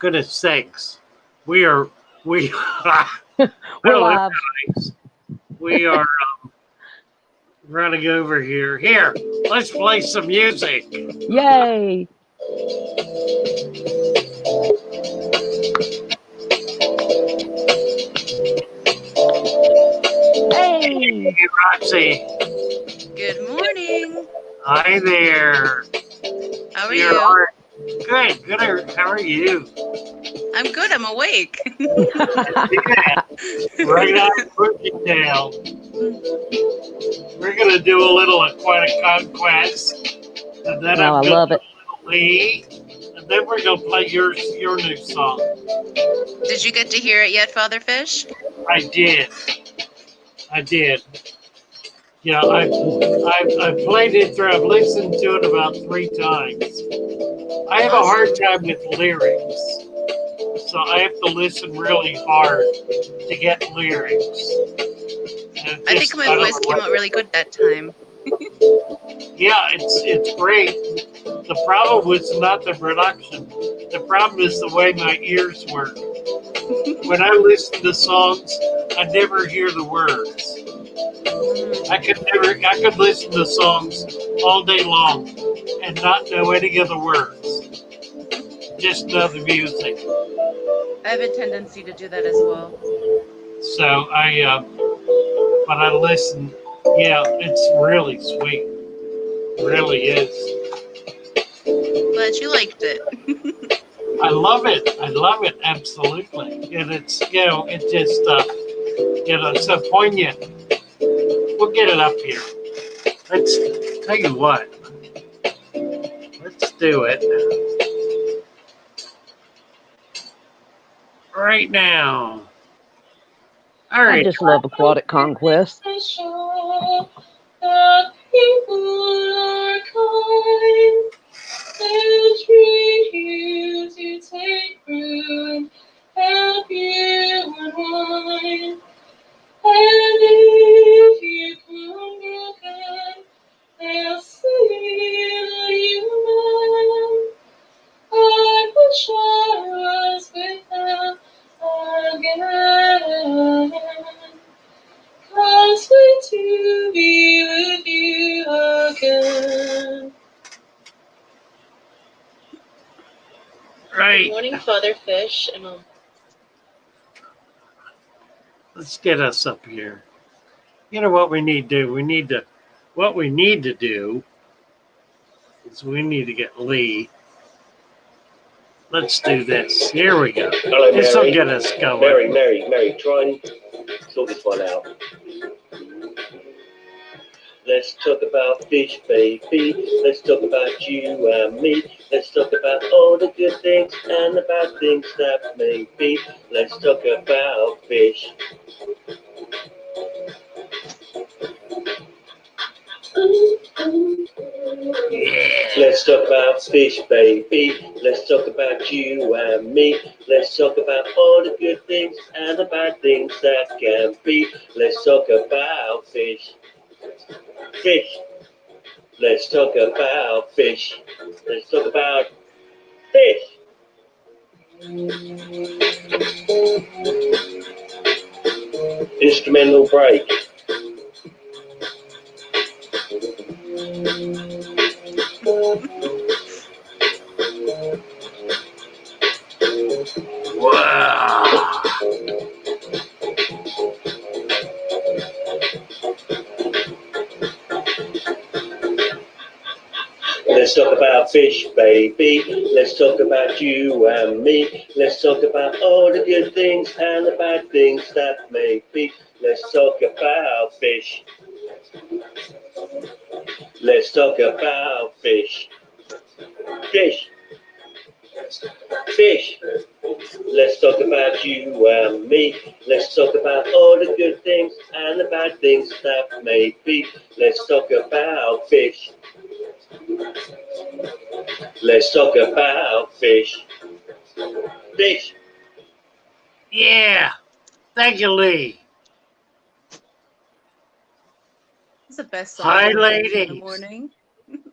goodness sakes. We are, we, We're live. Guys, we are running over here. Here, let's play some music. Yay. Hey. Hey, Roxy. Good morning. Hi there. How are you? Good. Good. How are you? I'm good. I'm awake. Yeah. Right on Cookie Tail. We're going to do a little aquatic conquest. And then I love it. Lee. And then we're going to play your new song. Did you get to hear it yet, Father Fish? I did. Yeah, I've played it through. I've listened to it about 3 times. I have a hard time with lyrics, so I have to listen really hard to get lyrics. I think my voice came out really good that time. Yeah, it's great. The problem was not the production. The problem is the way my ears work. When I listen to songs, I never hear the words. I could listen to songs all day long and not know any of the words. Just know the music. I have a tendency to do that as well. So when I listen, yeah, it's really sweet. It really is. Glad you liked it. I love it, absolutely. And it's, it just, so poignant. We'll get it up here. Let's tell you what. Let's do it right now. All right. I just love aquatic conquest. Treat you to take root, help you unwind. And if you come broken, they'll see you mine. I wish I was with them again. Can't wait to be with you again. Right. Good morning, Father Fish. And Let's get us up here. You know what we need to do? What we need to do is we need to get Lee. Let's do this. Here we go. Hello, Mary. This will get us going. Mary, try and sort this one out. Let's talk about fish, baby. Let's talk about you and me. Let's talk about all the good things and the bad things that may be. Let's talk about fish. Yeah. Let's talk about fish, baby. Let's talk about you and me. Let's talk about all the good things and the bad things that can be. Let's talk about fish. Fish. Let's talk about fish. Let's talk about fish. Instrumental break. Wow. Let's talk about fish, baby. Let's talk about you and me. Let's talk about all the good things and the bad things that may be. Let's talk about fish. Let's talk about fish. Fish. Fish. Let's talk about you and me. Let's talk about all the good things and the bad things that may be. Let's talk about fish. Let's talk about fish. Fish. Yeah. Thank you, Lee. It's the best song Hi, to listen to in the ladies. morning.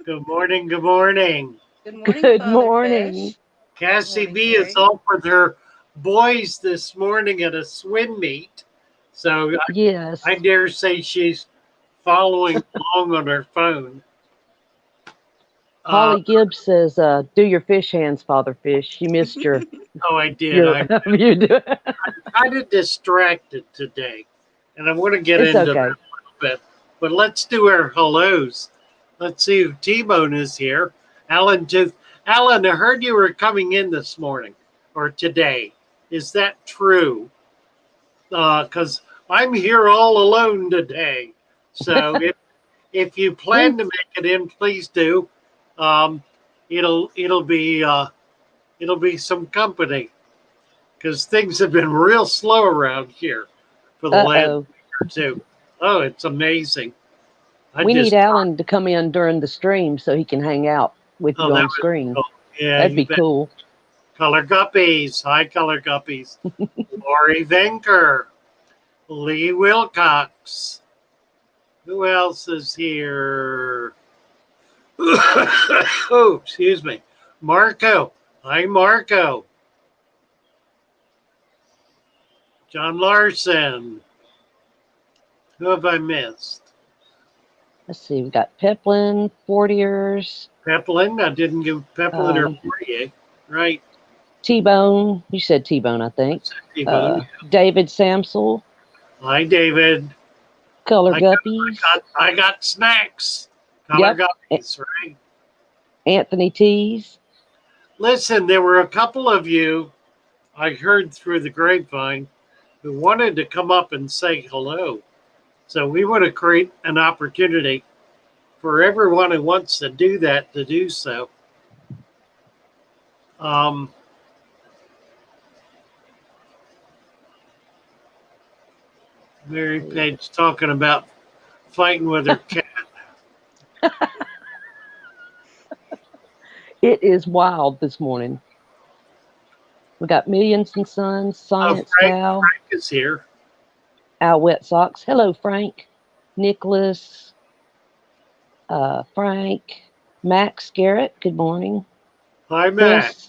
Good morning. Good morning. Good morning, Good Father morning. Fish. Cassie Morning, B is Terry. off with her boys this morning at a swim meet. So Yes. I dare say she's following along on her phone. Uh, Holly Gibbs says, "Do your fish hands, Father Fish. You missed your oh, I did. your I'm you do. kind of distracted today, and I want to get It's into that a okay. little bit. But let's do our hellos. Let's see if T-Bone is here. Alan Tooth. Alan, I heard you were coming in this morning or today. Is that true? Because I'm here all alone today. So if you plan to make it in, please do. Um, it'll be some company because things have been real slow around here for the last Uh-oh. week or two. Oh, it's amazing. I We need just Alan to come in during the stream so he can hang out with oh you that on was screen. cool. Yeah, That'd you be bet. cool. Color Guppies. Hi, Color Guppies. Lori Venker. Lee Wilcox. Who else is here? Oh, excuse me. Marco. Hi, Marco. John Larson. Who have I missed? Let's see. We got Peplin, Fortiers, Peplin. I didn't give Peplin or um, Fourier. Right. T-Bone. You said T-Bone, I think. T-Bone. David Samsel, Hi, David. Color I got, Guppies. I got snacks. Color Yep. Guppies, right? Anthony Tees. Listen, there were a couple of you I heard through the grapevine who wanted to come up and say hello. So we want to create an opportunity for everyone who wants to do that to do so. Um, Mary Page talking about fighting with her cat. It is wild this morning. We got Millions and Sons, Oh, Science Frank Cow, is here. Al Wet Socks. Hello, Frank. Nicholas, Frank, Max Garrett. Good morning. Hi, Matt. Chris.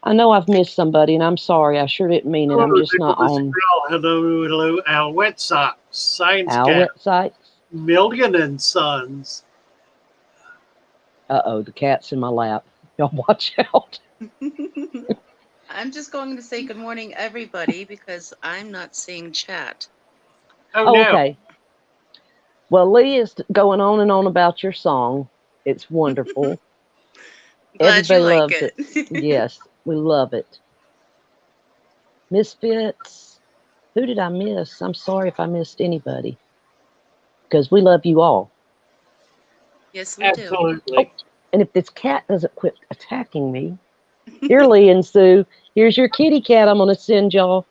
I know I've missed somebody, and I'm sorry. I sure didn't mean it. I'm Hello, just not Nicholas on Grell. Hello, hello, Al Wet Sox, Science Al Cat, Wet Socks. Million and Sons. Uh-oh, the cat's in my lap. Y'all watch out. I'm just going to say good morning, everybody, because I'm not seeing chat. Oh, Oh, no. okay. Well, Lee is going on and on about your song. It's wonderful. Glad you Everybody like loves it. it. Yes, we love it. Misfits. Who did I miss? I'm sorry if I missed anybody. Because we love you all. Yes, we do. Absolutely. Oh, and if this cat doesn't quit attacking me, here, Lee and Sue, here's your kitty cat I'm going to send y'all.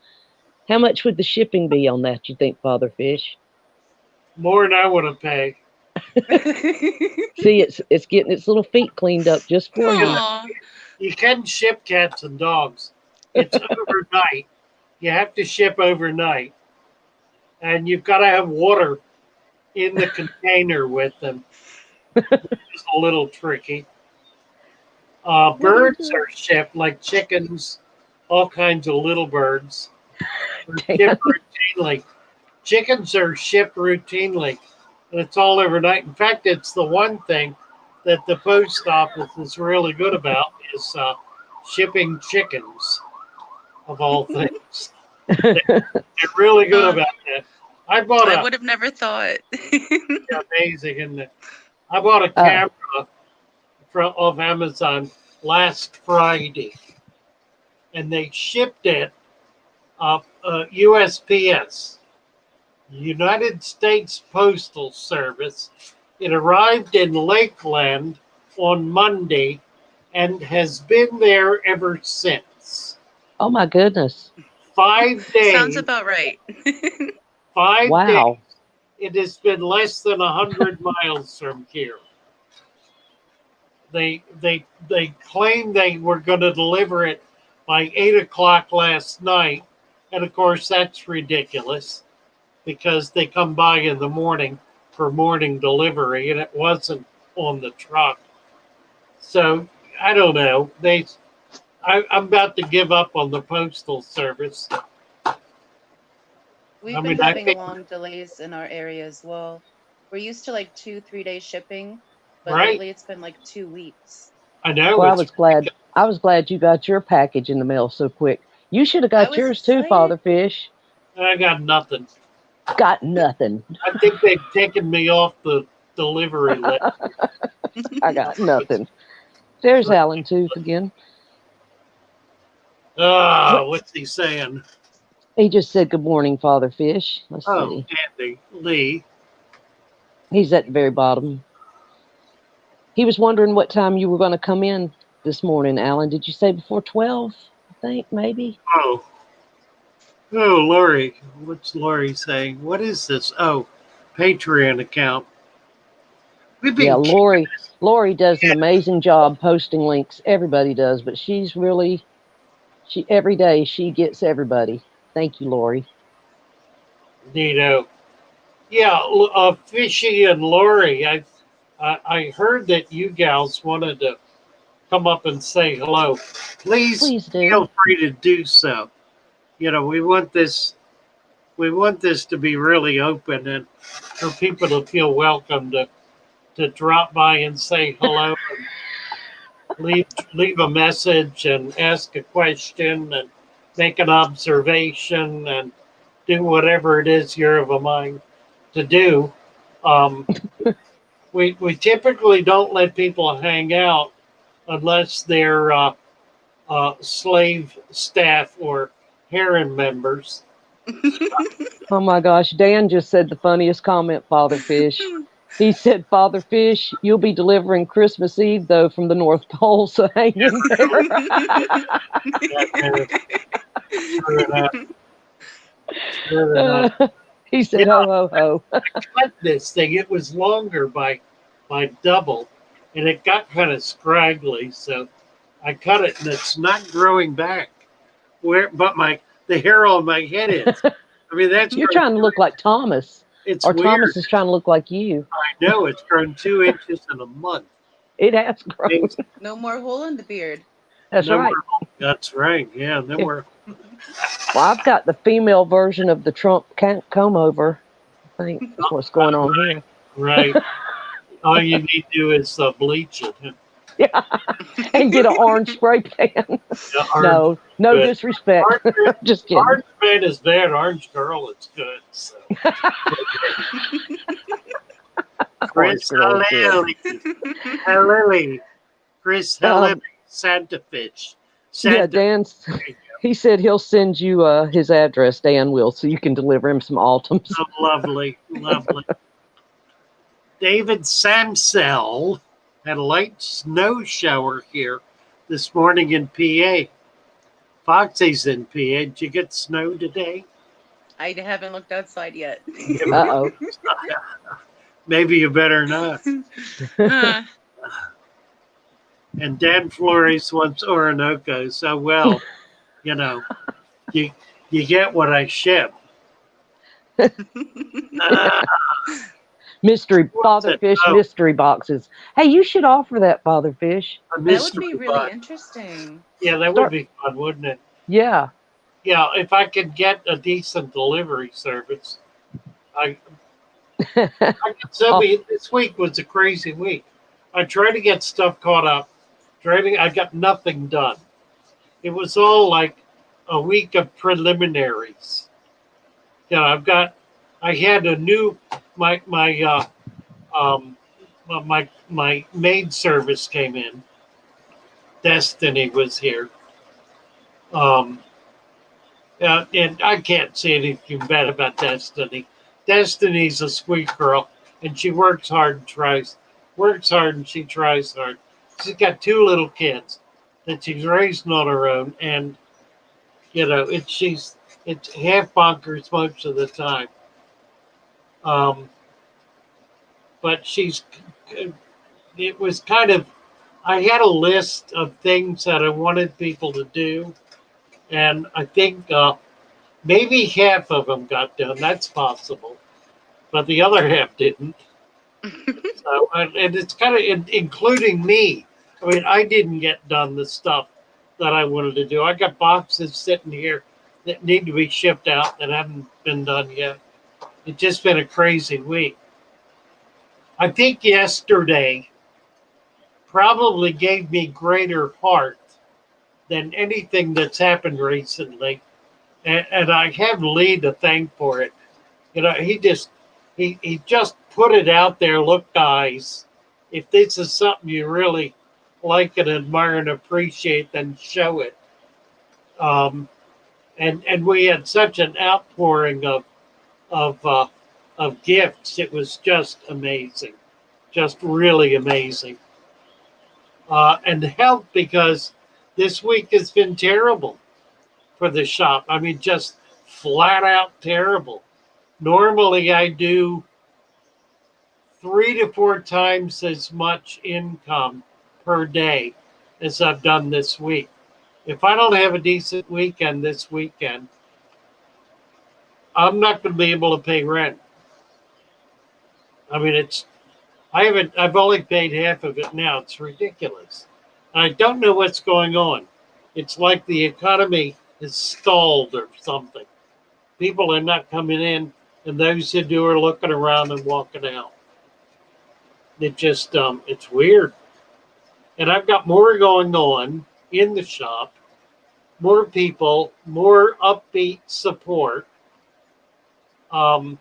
How much would the shipping be on that, you think, Father Fish? More than I want to pay. See, it's getting its little feet cleaned up just for you. Aw. You can ship cats and dogs. It's overnight. You have to ship overnight. And you've got to have water in the container with them. It's a little tricky. Birds are shipped like chickens, all kinds of little birds. Are shipped routinely. Chickens are shipped routinely, and it's all overnight. In fact, it's the one thing that the post office is really good about is shipping chickens, of all things. They're really good about that. I bought I a would have never thought. amazing, isn't it? I bought a camera off Amazon last Friday, and they shipped it USPS, United States Postal Service. It arrived in Lakeland on Monday and has been there ever since. Oh, my goodness. 5 days. Sounds about right. 5 Wow. days. It has been less than 100 miles from here. They claimed they were going to deliver it by 8 o'clock last night, and of course that's ridiculous because they come by in the morning for morning delivery, and it wasn't on the truck. So I don't know. I'm about to give up on the postal service. We've I been mean, I having think long delays in our area as well. We're used to like 2, 3 day shipping, but right. lately it's been like 2 weeks. I know Well, I it's was glad. I was glad you got your package in the mail so quick. You should have I got was yours too, excited. Father Fish. I got nothing. Got nothing. I think they've taken me off the delivery list. I got nothing. There's Alan Tooth again. What? What's he saying? He just said good morning, Father Fish. Let's Oh, see. Andy Lee. He's at the very bottom. He was wondering what time you were going to come in this morning, Alan. Did you say before 12? I think maybe. Oh, oh, Lori. What's Lori saying? What is this? Oh, Patreon account. We've Yeah, been keeping Lori does an it. amazing job posting links. Everybody does, but she's really she every day she gets everybody. Thank you, Lori. Neato. Yeah, Fishy and Lori. I heard that you gals wanted to come up and say hello. Please Please do. feel free to do so. You know, we want this to be really open and for people to feel welcome to drop by and say hello and leave a message and ask a question and make an observation and do whatever it is you're of a mind to do. Um, we typically don't let people hang out unless they're slave staff or harem members. Oh my gosh, Dan just said the funniest comment, Father Fish. He said, Father Fish, you'll be delivering Christmas Eve, though, from the North Pole, so hang in there. Sure enough. Sure enough. He said, Yeah, ho, ho, ho. I cut this thing. It was longer by double, and it got kind of scraggly. So I cut it, and it's not growing back. But the hair on my head is. I mean, that's You're grown. trying to look like Thomas, It's or weird. Thomas is trying to look like you. I know it's grown 2 inches in a month. It has grown. No more hole in the beard. That's No right. more. That's right. Yeah, no more. Well, I've got the female version of the Trump comb over. I think that's what's going on here. Right. All you need to do is bleach it. Yeah, and get an orange spray pan. Yeah, No good. disrespect. Orange, Just kidding. orange man is bad. Orange girl is good. So. Chris girl is good. Halili. Chris Halili. Santa Fish. Yeah, Dan's. He said he'll send you his address, Dan will, so you can deliver him some Altums. Oh, lovely. Lovely. David Samsell had a light snow shower here this morning in PA. Foxy's in PA. Did you get snow today? I haven't looked outside yet. Uh-oh. Maybe you better not. And Dan Flores wants Orinoco. So, well, you know, you get what I ship. Mystery Father Fish mystery boxes. Hey, you should offer that, Father Fish. That would be really interesting. Yeah, that would be fun, wouldn't it? Yeah. Yeah, if I could get a decent delivery service, this week was a crazy week. I tried to get stuff caught up. I got nothing done. It was all like a week of preliminaries. You know, I had a new my maid service came in. Destiny was here. And I can't say anything bad about Destiny. Destiny's a sweet girl, and she works hard and tries and she tries hard. She's got 2 little kids that she's raising on her own, and you know it's half bonkers most of the time. But it was kind of, I had a list of things that I wanted people to do, and I think maybe half of them got done. That's possible, but the other half didn't. So, and it's kind of including me. I mean, I didn't get done the stuff that I wanted to do. I got boxes sitting here that need to be shipped out that haven't been done yet. It's just been a crazy week. I think yesterday probably gave me greater heart than anything that's happened recently. And I have Lee to thank for it. You know, he just put it out there. Look, guys, if this is something you really like and admire and appreciate, then show it. Um, and we had such an outpouring of of gifts. It was just amazing, just really amazing. And help because this week has been terrible for the shop. I mean, just flat out terrible. Normally, I do 3 to 4 times as much income per day as I've done this week. If I don't have a decent weekend this weekend, I'm not going to be able to pay rent. I mean, I've only paid half of it now. It's ridiculous. I don't know what's going on. It's like the economy is stalled or something. People are not coming in, and those who do are looking around and walking out. It just, it's weird. And I've got more going on in the shop, more people, more upbeat support. Um,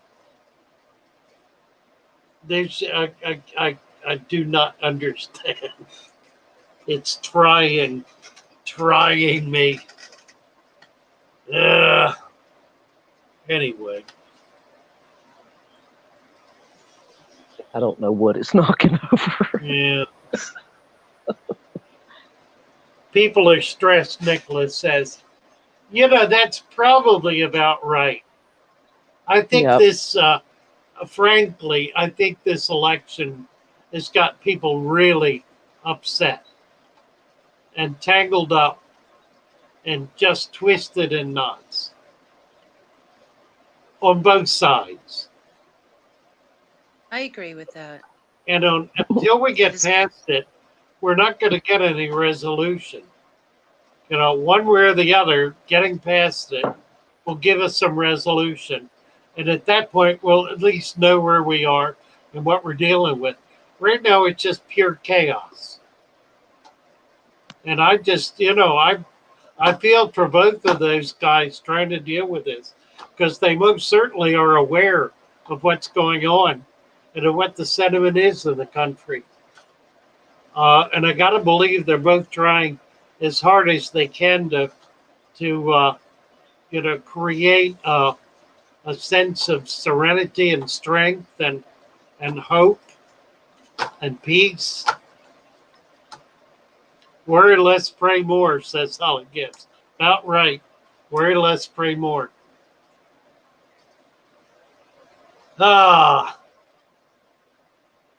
there's, I do not understand. It's trying me. Anyway. I don't know what it's knocking over. Yeah. People are stressed, Nicholas says. You know, that's probably about right. I think Yep. this, frankly, I think this election has got people really upset and tangled up and just twisted in knots on both sides. I agree with that. And until we get past it, we're not going to get any resolution. You know, one way or the other, getting past it will give us some resolution. And at that point, we'll at least know where we are and what we're dealing with. Right now, it's just pure chaos. And I just, you know, I feel for both of those guys trying to deal with this because they most certainly are aware of what's going on and of what the sentiment is in the country. And I got to believe they're both trying as hard as they can to you know, create a sense of serenity and strength and hope and peace. Worry less, pray more, says Holly Gibbs. About right. Worry less, pray more.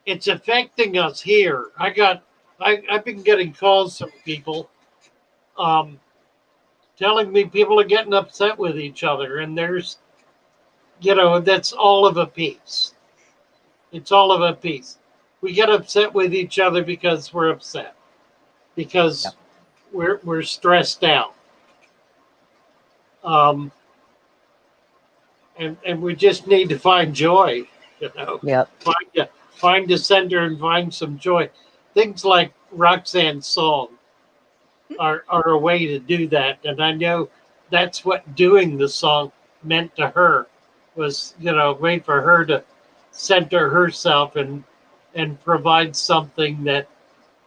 It's affecting us here. I've been getting calls from people telling me people are getting upset with each other, and there's, you know, that's all of a piece. It's all of a piece. We get upset with each other because we're upset, because we're stressed out, and we just need to find joy. You know, Yep. Find a center and find some joy. Things like Roxanne's song are a way to do that, and I know that's what doing the song meant to her, was, you know, a way for her to center herself and provide something that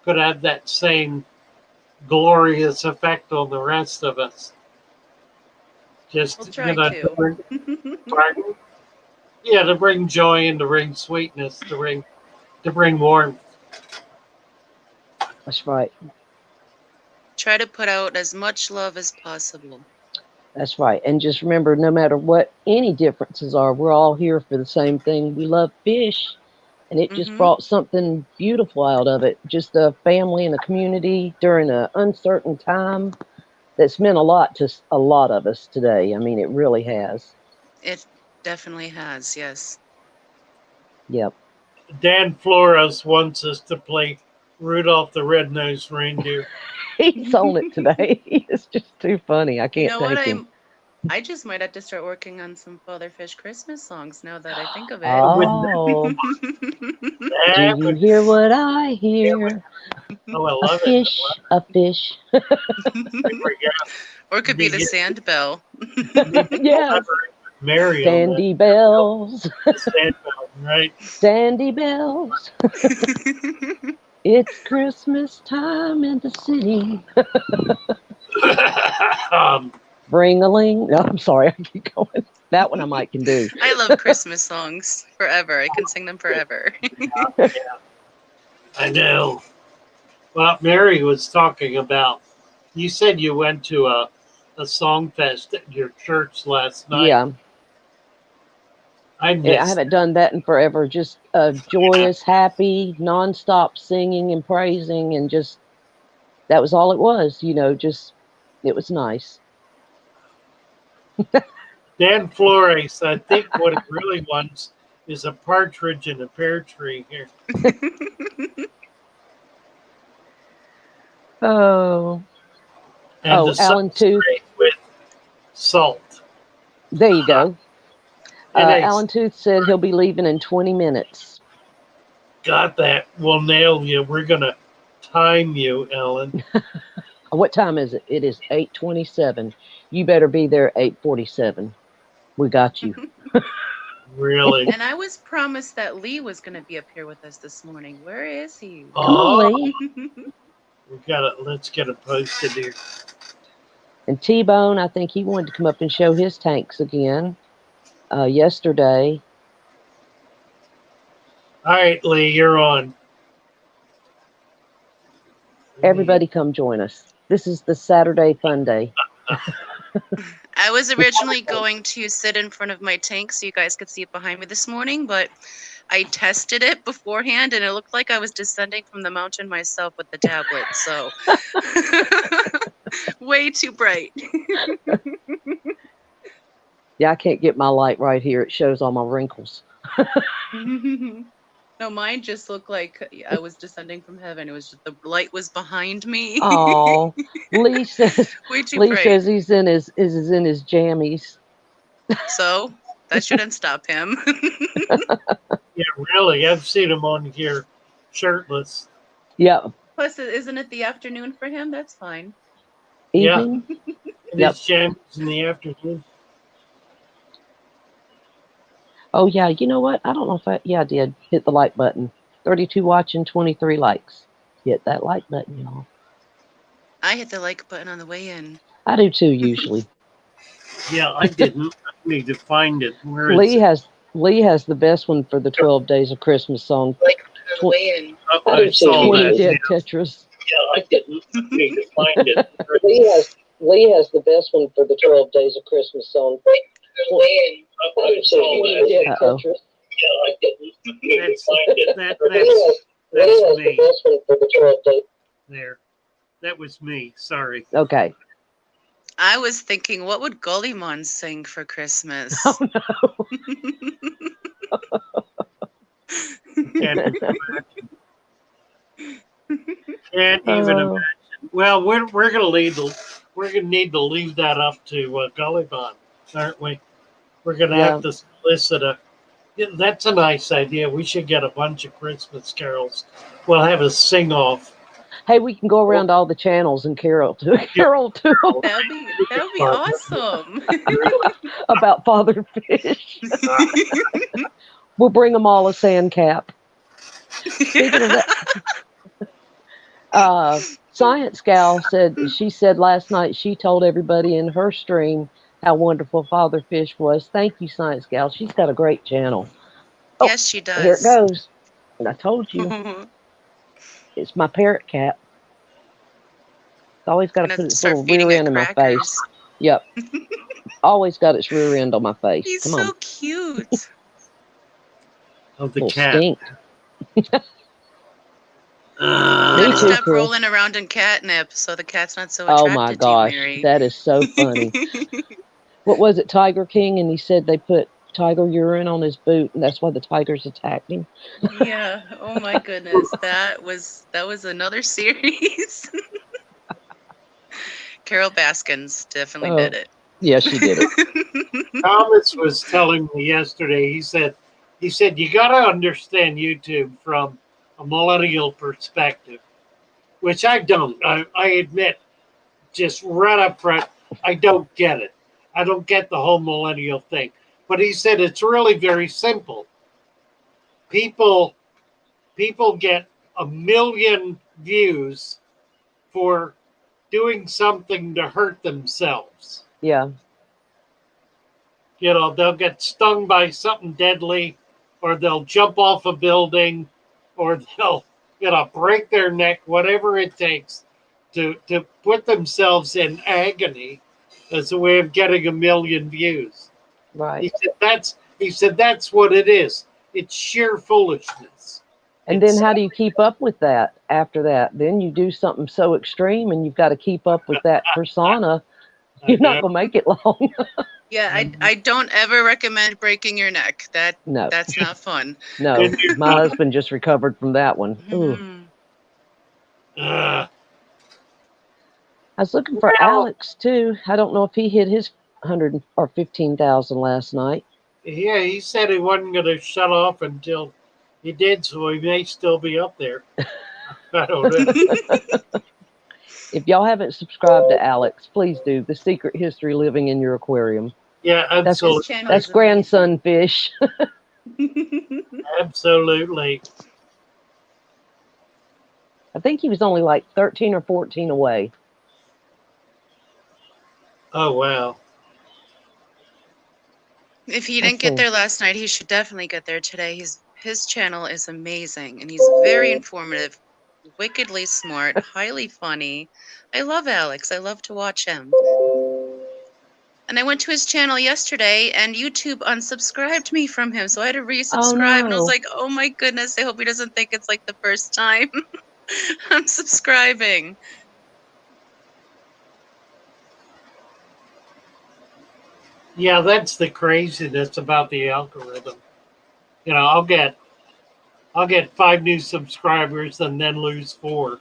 could have that same glorious effect on the rest of us. Just, We'll try you know, to. pardon? Yeah, to bring joy and to bring sweetness, to bring warmth. That's right. Try to put out as much love as possible. That's right. And just remember, no matter what any differences are, we're all here for the same thing. We love fish. And it just brought something beautiful out of it. Just a family and a community during an uncertain time that's meant a lot to a lot of us today. I mean, it really has. It definitely has, yes. Yep. Dan Flores wants us to play Rudolph the Red-Nosed Reindeer. He's on it today. It's just too funny. I You can't know what? take him. I just might have to start working on some Father Fish Christmas songs now that I think of it. Oh, do That you would, hear what I that would, hear? oh, I A love it. fish, a fish. I forgot. Or it could be the sand bell. Yes. Mary on that. Sandy bells, Sandbell, right? Sandy bells. It's Christmas time in the city. Ring-a-ling. No, I'm sorry. I keep going. That one I might can do. I love Christmas songs forever. I can sing them forever. yeah, I know. Well, Mary was talking about. You said you went to a song fest at your church last night. Yeah. I I missed. haven't done that in forever. Just joyous, happy, nonstop singing and praising, and just that was all it was. Just it was nice. Dan Flores. I think what it really wants is a partridge in a pear tree here. Oh, And oh, the Alan Tooth. substrate with salt. There you go. And I Alan Tooth said he'll be leaving in 20 minutes. got that. We'll nail you. We're going to time you, Ellen. What time is it? It is 8:27. You better be there at 8:47. We got you. Really? And I was promised that Lee was going to be up here with us this morning. Where is he? Come on, Lee. We got it. Let's get it posted here. And T-Bone, I think he wanted to come up and show his tanks again yesterday. All right, Lee, you're on. Everybody come join us. This is the Saturday Fun Day. I was originally going to sit in front of my tank so you guys could see it behind me this morning, but I tested it beforehand and it looked like I was descending from the mountain myself with the tablet. So way too bright. Yeah, I can't get my light right here. It shows all my wrinkles. No, mine just looked like I was descending from heaven. It was just the light was behind me. Oh, Lee says Way too Lee bright. says he's in his jammies. So that shouldn't stop him. Yeah, really. I've seen him on here shirtless. Yep. Plus, isn't it the afternoon for him? That's fine. Evening. And Yep. his jammies in the afternoon. Oh yeah, you know what? I don't know if I did hit the like button. 32 watching, 23 likes. Hit that like button, y'all. I hit the like button on the way in. I do too usually. Yeah, I didn't. I need to find it. Where is Lee it? has the best one for the 12 Days of Christmas song. Oh, I saw 20 that. Dead Tetris. Yeah, I didn't. I need to find it. Lee has the best one for the 12 Days of Christmas song. I saw that. Uh-oh. Yeah, I didn't. I need to find it. That's me. best one for the 12 Days. There. That was me. Sorry. Okay. I was thinking, what would Gullymon sing for Christmas? Oh no. Can't even imagine. Can't even imagine. Well, we're gonna need to leave that up to Gullybon, aren't we? We're gonna have to solicit a. Yeah, that's a nice idea. We should get a bunch of Christmas carols. We'll have a sing-off. Hey, we can go around all the channels and carol to That'd be awesome. about Father Fish. We'll bring them all a sand cap. Speaking of that, Science Gal said last night she told everybody in her stream how wonderful Father Fish was. Thank you, Science Gal. She's got a great channel. Yes, she does. Here it goes. And I told you, it's my parrot cap. It's always got to put its little rear end in my face. Yep. Always got its rear end on my face. He's Come so on. cute. Oh, the Little cat. stink. You gotta Me too, stop Chris. rolling around in catnip so the cat's not so attracted Oh my gosh, to you, Mary. that is so funny. What was it, Tiger King? And he said they put tiger urine on his boot, and that's why the tigers attacked him. Yeah. Oh my goodness. That was another series. Carol Baskins definitely did it. Yeah, she did it. Thomas was telling me yesterday. He said you got to understand YouTube from a millennial perspective, which I don't. I admit, just right up front, I don't get it. I don't get the whole millennial thing. But he said it's really very simple. People get 1 million views for doing something to hurt themselves. Yeah. You know, they'll get stung by something deadly, or they'll jump off a building, or they'll, break their neck, whatever it takes to put themselves in agony as a way of getting 1 million views. Right. He said that's what it is. It's sheer foolishness. And then how do you keep up with that after that? Then you do something so extreme and you've got to keep up with that persona. You're not going to make it long. Yeah, I don't ever recommend breaking your neck. No. That's not fun. No, my husband just recovered from that one. Ooh. I was looking for Alex too. I don't know if he hit his 100 or 15,000 last night. Yeah, he said he wasn't going to shut off until he did, so he may still be up there. I don't know. If y'all haven't subscribed to Alex, please do. The Secret History Living in Your Aquarium. Yeah, absolutely. That's grandson fish. Absolutely. I think he was only like 13 or 14 away. Oh, wow. If he didn't get there last night, he should definitely get there today. His channel is amazing, and he's very informative, wickedly smart, highly funny. I love Alex. I love to watch him. And I went to his channel yesterday, and YouTube unsubscribed me from him, so I had to resubscribe. And I was like, oh my goodness, I hope he doesn't think it's like the first time I'm subscribing. Yeah, that's the craziness about the algorithm. You know, I'll get 5 new subscribers and then lose 4.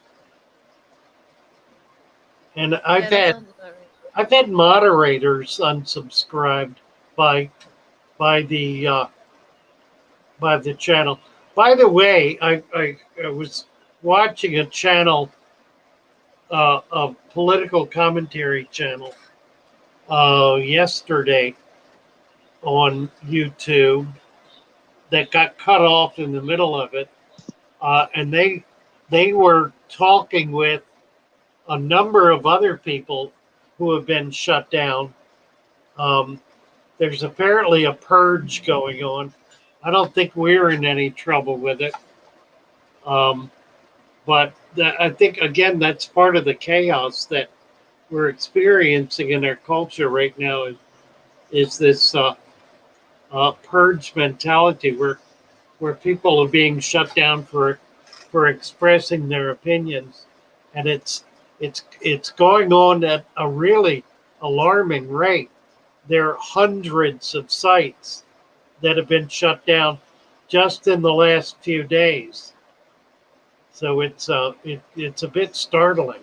And I've had moderators unsubscribed by the channel. By the way, I was watching a channel, a political commentary channel, yesterday on YouTube that got cut off in the middle of it, and they were talking with a number of other people who have been shut down. There's apparently a purge going on. I don't think we're in any trouble with it, but I think again that's part of the chaos that we're experiencing in our culture right now. Is this purge mentality where people are being shut down for expressing their opinions, and it's going on at a really alarming rate. There are hundreds of sites that have been shut down just in the last few days. So it's a bit startling.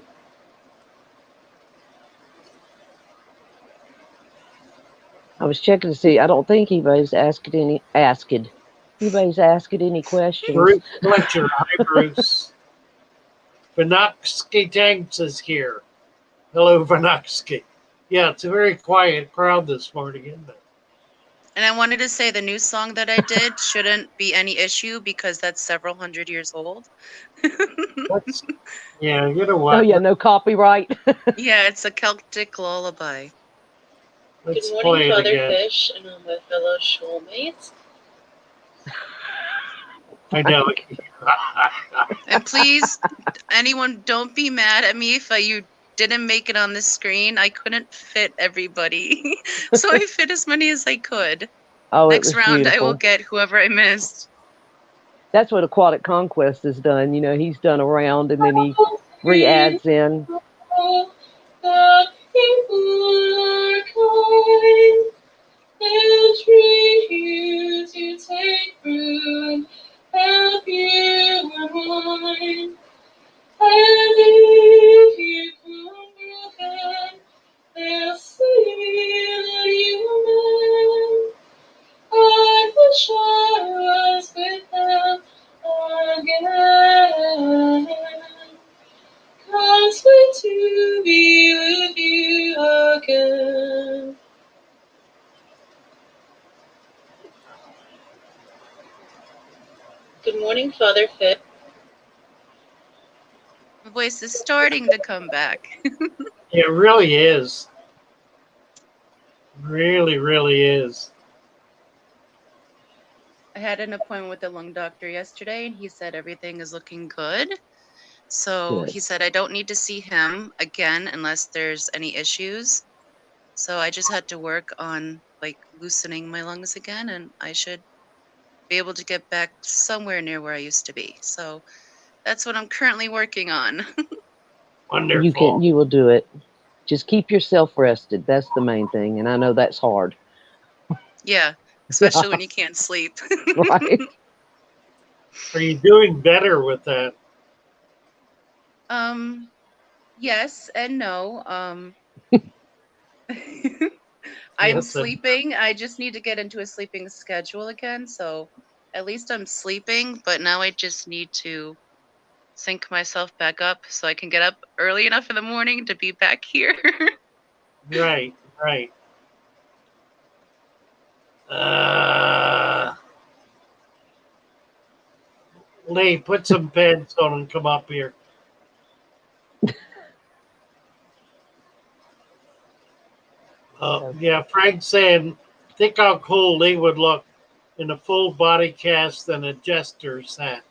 I was checking to see. I don't think anybody's asked any questions. Bruce Fletcher, hi Bruce. Vanoksky Tanks is here. Hello, Vanoksky. Yeah, it's a very quiet crowd this morning, isn't it? And I wanted to say the new song that I did shouldn't be any issue because that's several hundred years old. Yeah, you know what? Oh yeah, no copyright. Yeah, it's a Celtic lullaby. Let's Good play morning, it Father again. Fish and all my fellow soulmates. I know. And please, anyone, don't be mad at me if you didn't make it on the screen. I couldn't fit everybody, so I fit as many as I could. Oh, Next round, beautiful. I will get whoever I missed. That's what Aquatic Conquest has done. You know, he's done a round and then he re-adds in. morning, Father Fish. My voice is starting to come back. It really is. Really, really is. I had an appointment with the lung doctor yesterday, and he said everything is looking good. So Good. he said I don't need to see him again unless there's any issues. So I just had to work on like loosening my lungs again, and I should be able to get back somewhere near where I used to be. So that's what I'm currently working on. Wonderful. You will do it. Just keep yourself rested. That's the main thing. And I know that's hard. Yeah, especially when you can't sleep. Right. Are you doing better with that? Yes and no. I'm Yes, and sleeping. I just need to get into a sleeping schedule again. So at least I'm sleeping, but now I just need to sync myself back up so I can get up early enough in the morning to be back here. right, right. Uh, Lee, put some pants on and come up here. Yeah, Frank's saying, think how cool Lee would look in a full body cast and a jester's hat.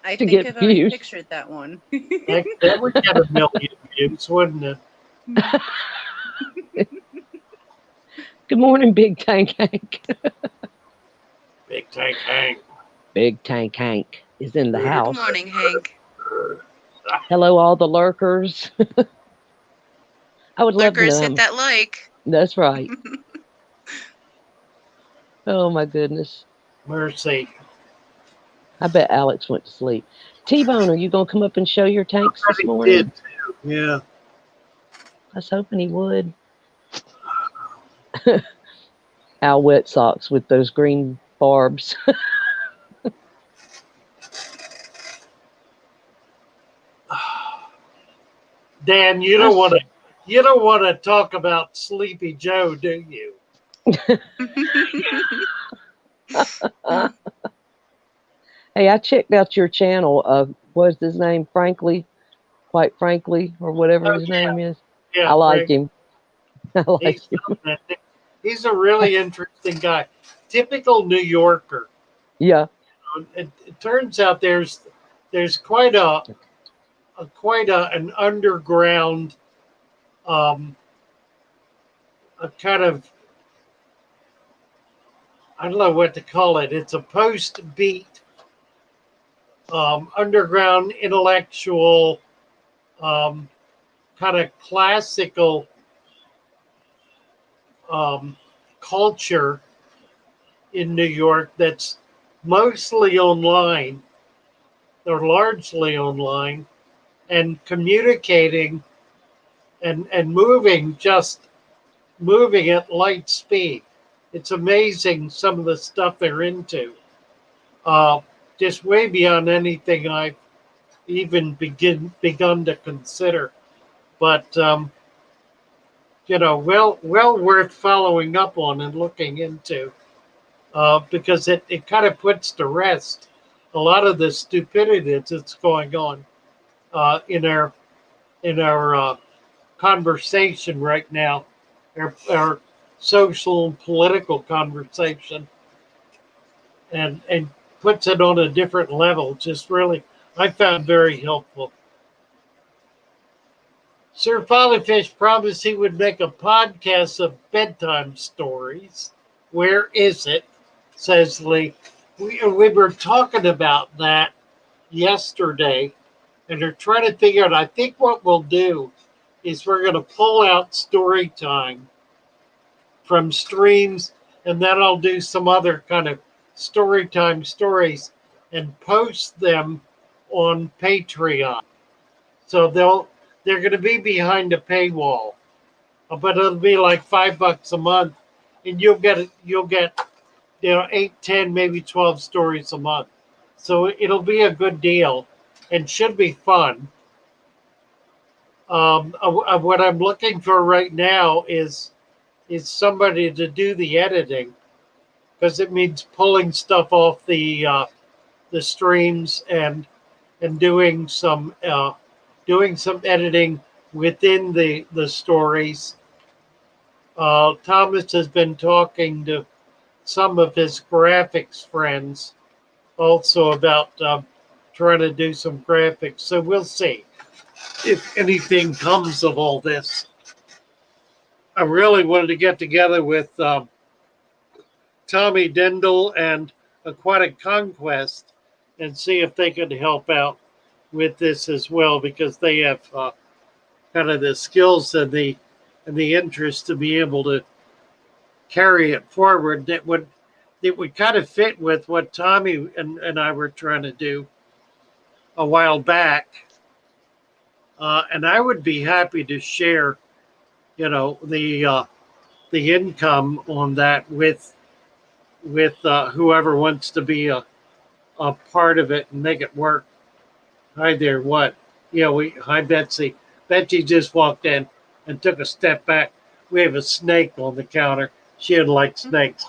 I To think get I've already views. pictured that one. That would get 1,000,000 views, wouldn't it? Good morning, Big Tank Hank. Big Tank Hank. Big Tank Hank is in the Good house. morning, Hank. Hello, all the lurkers. I would love to Lurkers, know hit him. that like. That's right. Oh my goodness. Mercy. I bet Alex went to sleep. T-Bone, are you gonna come up and show your tanks this He morning? did too. Yeah. I was hoping he would. Al Wet Socks with those green barbs. Dan, you don't want to talk about Sleepy Joe, do you? Hey, I checked out your channel. What's his name? Frankly, quite frankly, or whatever Oh his name is. yeah, I like Frank. him. I like He's him. he's a really interesting guy. Typical New Yorker. Yeah. It turns out there's quite an underground a kind of, I don't know what to call it. It's a post beat underground intellectual um, kind of classical um, culture in New York that's mostly online or largely online and communicating and moving at light speed. It's amazing some of the stuff they're into. Uh, just way beyond anything I've even begun to consider. But well worth following up on and looking into because it kind of puts to rest a lot of the stupidity that's going on in our conversation right now, our social and political conversation, and puts it on a different level. Just really, I found very helpful. Sir Fatherfish promised he would make a podcast of bedtime stories. Where is it? Says Lee. We were talking about that yesterday, and they're trying to figure out. I think what we'll do is we're going to pull out story time from streams, and then I'll do some other kind of story time stories and post them on Patreon. So they're going to be behind a paywall, but it'll be like $5 a month, and you'll get 8, 10, maybe 12 stories a month. So it'll be a good deal, and should be fun. What I'm looking for right now is somebody to do the editing, because it means pulling stuff off the streams and doing some editing within the stories. Thomas has been talking to some of his graphics friends also about trying to do some graphics. So we'll see if anything comes of all this. I really wanted to get together with Tommy Dendel and Aquatic Conquest and see if they could help out with this as well, because they have kind of the skills and the interest to be able to carry it forward. That would kind of fit with what Tommy and I were trying to do a while back. And I would be happy to share, the income on that with whoever wants to be a part of it and make it work. Hi there, what? Yeah, hi Betsy. Betsy just walked in and took a step back. We have a snake on the counter. She didn't like snakes.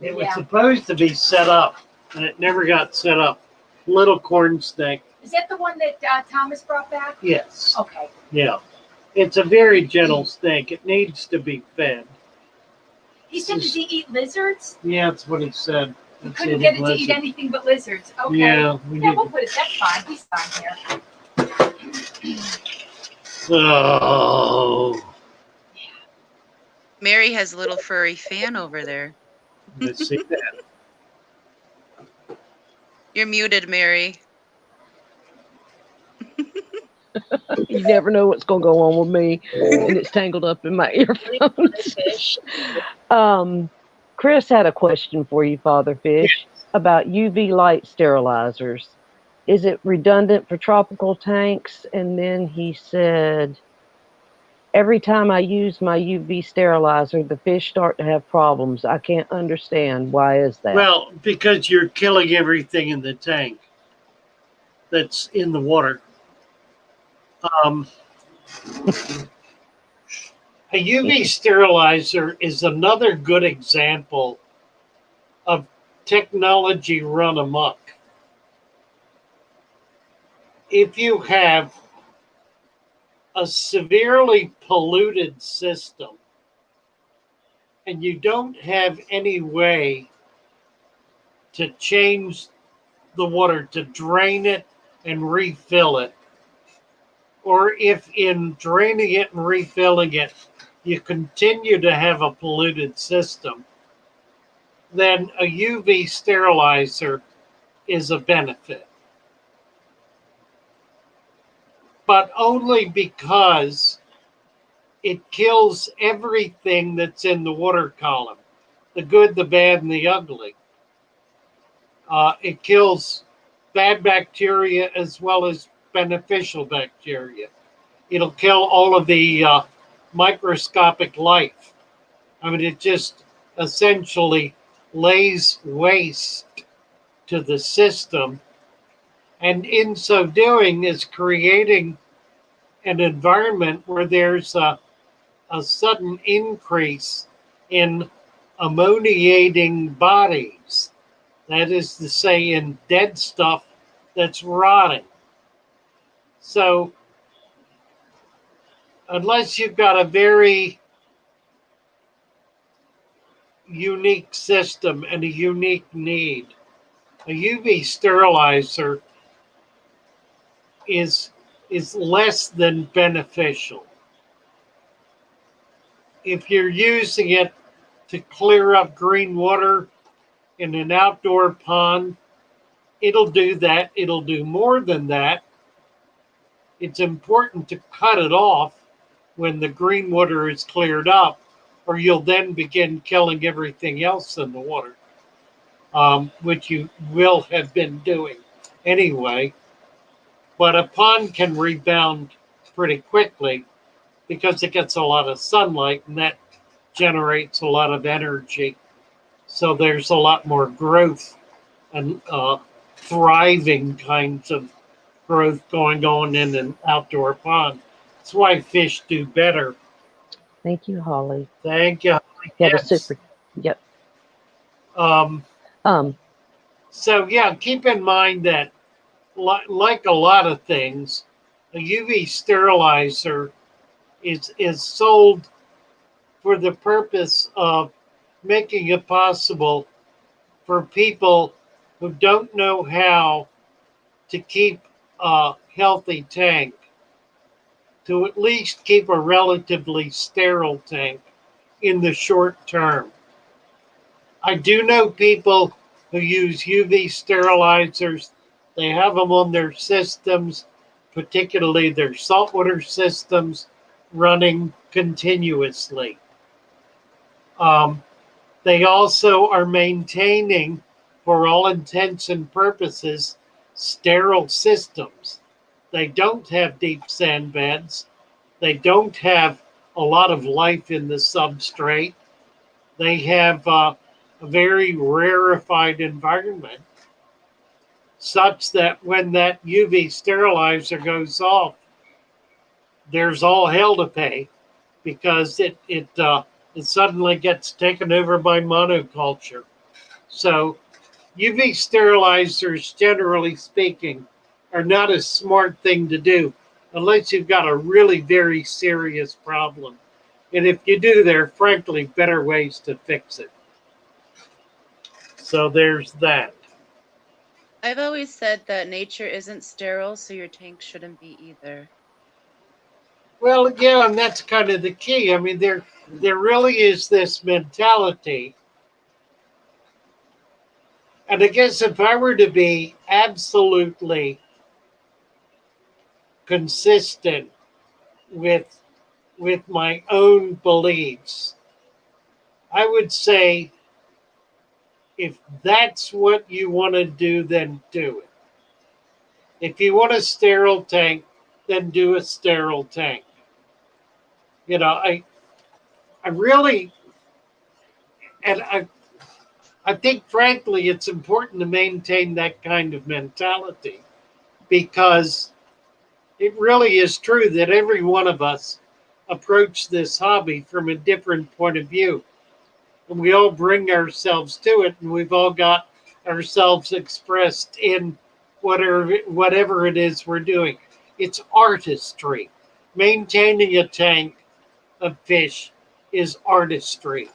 It was supposed to be set up, and it never got set up. Little corn snake. Is that the one that Thomas brought back? Yes. Okay. Yeah. It's a very gentle snake. It needs to be fed. He said, does he eat lizards? Yeah, that's what he said. He couldn't get it to eat anything but lizards. Okay. Yeah, we'll put it. That's fine. He's fine here. Oh. Mary has a little furry fan over there. Let's see that. You're muted, Mary. You never know what's going to go on with me, and it's tangled up in my earphones. Chris had a question for you, Father Fish, about UV light sterilizers. Is it redundant for tropical tanks? And then he said, every time I use my UV sterilizer, the fish start to have problems. I can't understand. Why is that? Well, because you're killing everything in the tank that's in the water. A UV sterilizer is another good example of technology run amok. If you have a severely polluted system and you don't have any way to change the water, to drain it and refill it, or if in draining it and refilling it, you continue to have a polluted system, then a UV sterilizer is a benefit. But only because it kills everything that's in the water column, the good, the bad, and the ugly. It kills bad bacteria as well as beneficial bacteria. It'll kill all of the microscopic life. I mean, it just essentially lays waste to the system, and in so doing is creating an environment where there's a sudden increase in ammoniating bodies. That is to say, in dead stuff that's rotting. So unless you've got a very unique system and a unique need, a UV sterilizer is less than beneficial. If you're using it to clear up green water in an outdoor pond, it'll do that. It'll do more than that. It's important to cut it off when the green water is cleared up, or you'll then begin killing everything else in the water, which you will have been doing anyway. But a pond can rebound pretty quickly because it gets a lot of sunlight, and that generates a lot of energy. So there's a lot more growth and thriving kinds of growth going on in an outdoor pond. That's why fish do better. Thank you, Holly. Thank you. Yeah, the Yes. super. Yep. Um, Um, so yeah, keep in mind that like a lot of things, a UV sterilizer is sold for the purpose of making it possible for people who don't know how to keep a healthy tank to at least keep a relatively sterile tank in the short term. I do know people who use UV sterilizers. They have them on their systems, particularly their saltwater systems, running continuously. Um, they also are maintaining, for all intents and purposes, sterile systems. They don't have deep sand beds. They don't have a lot of life in the substrate. They have a very rarefied environment, such that when that UV sterilizer goes off, there's all hell to pay because it suddenly gets taken over by monoculture. So UV sterilizers, generally speaking, are not a smart thing to do unless you've got a really very serious problem. And if you do, there are frankly better ways to fix it. So there's that. I've always said that nature isn't sterile, so your tank shouldn't be either. Well, yeah, and that's kind of the key. I mean, there really is this mentality. And I guess if I were to be absolutely consistent with my own beliefs, I would say if that's what you want to do, then do it. If you want a sterile tank, then do a sterile tank. You know, I really, and I think frankly it's important to maintain that kind of mentality because it really is true that every one of us approach this hobby from a different point of view. And we all bring ourselves to it, and we've all got ourselves expressed in whatever it is we're doing. It's artistry. Maintaining a tank of fish is artistry.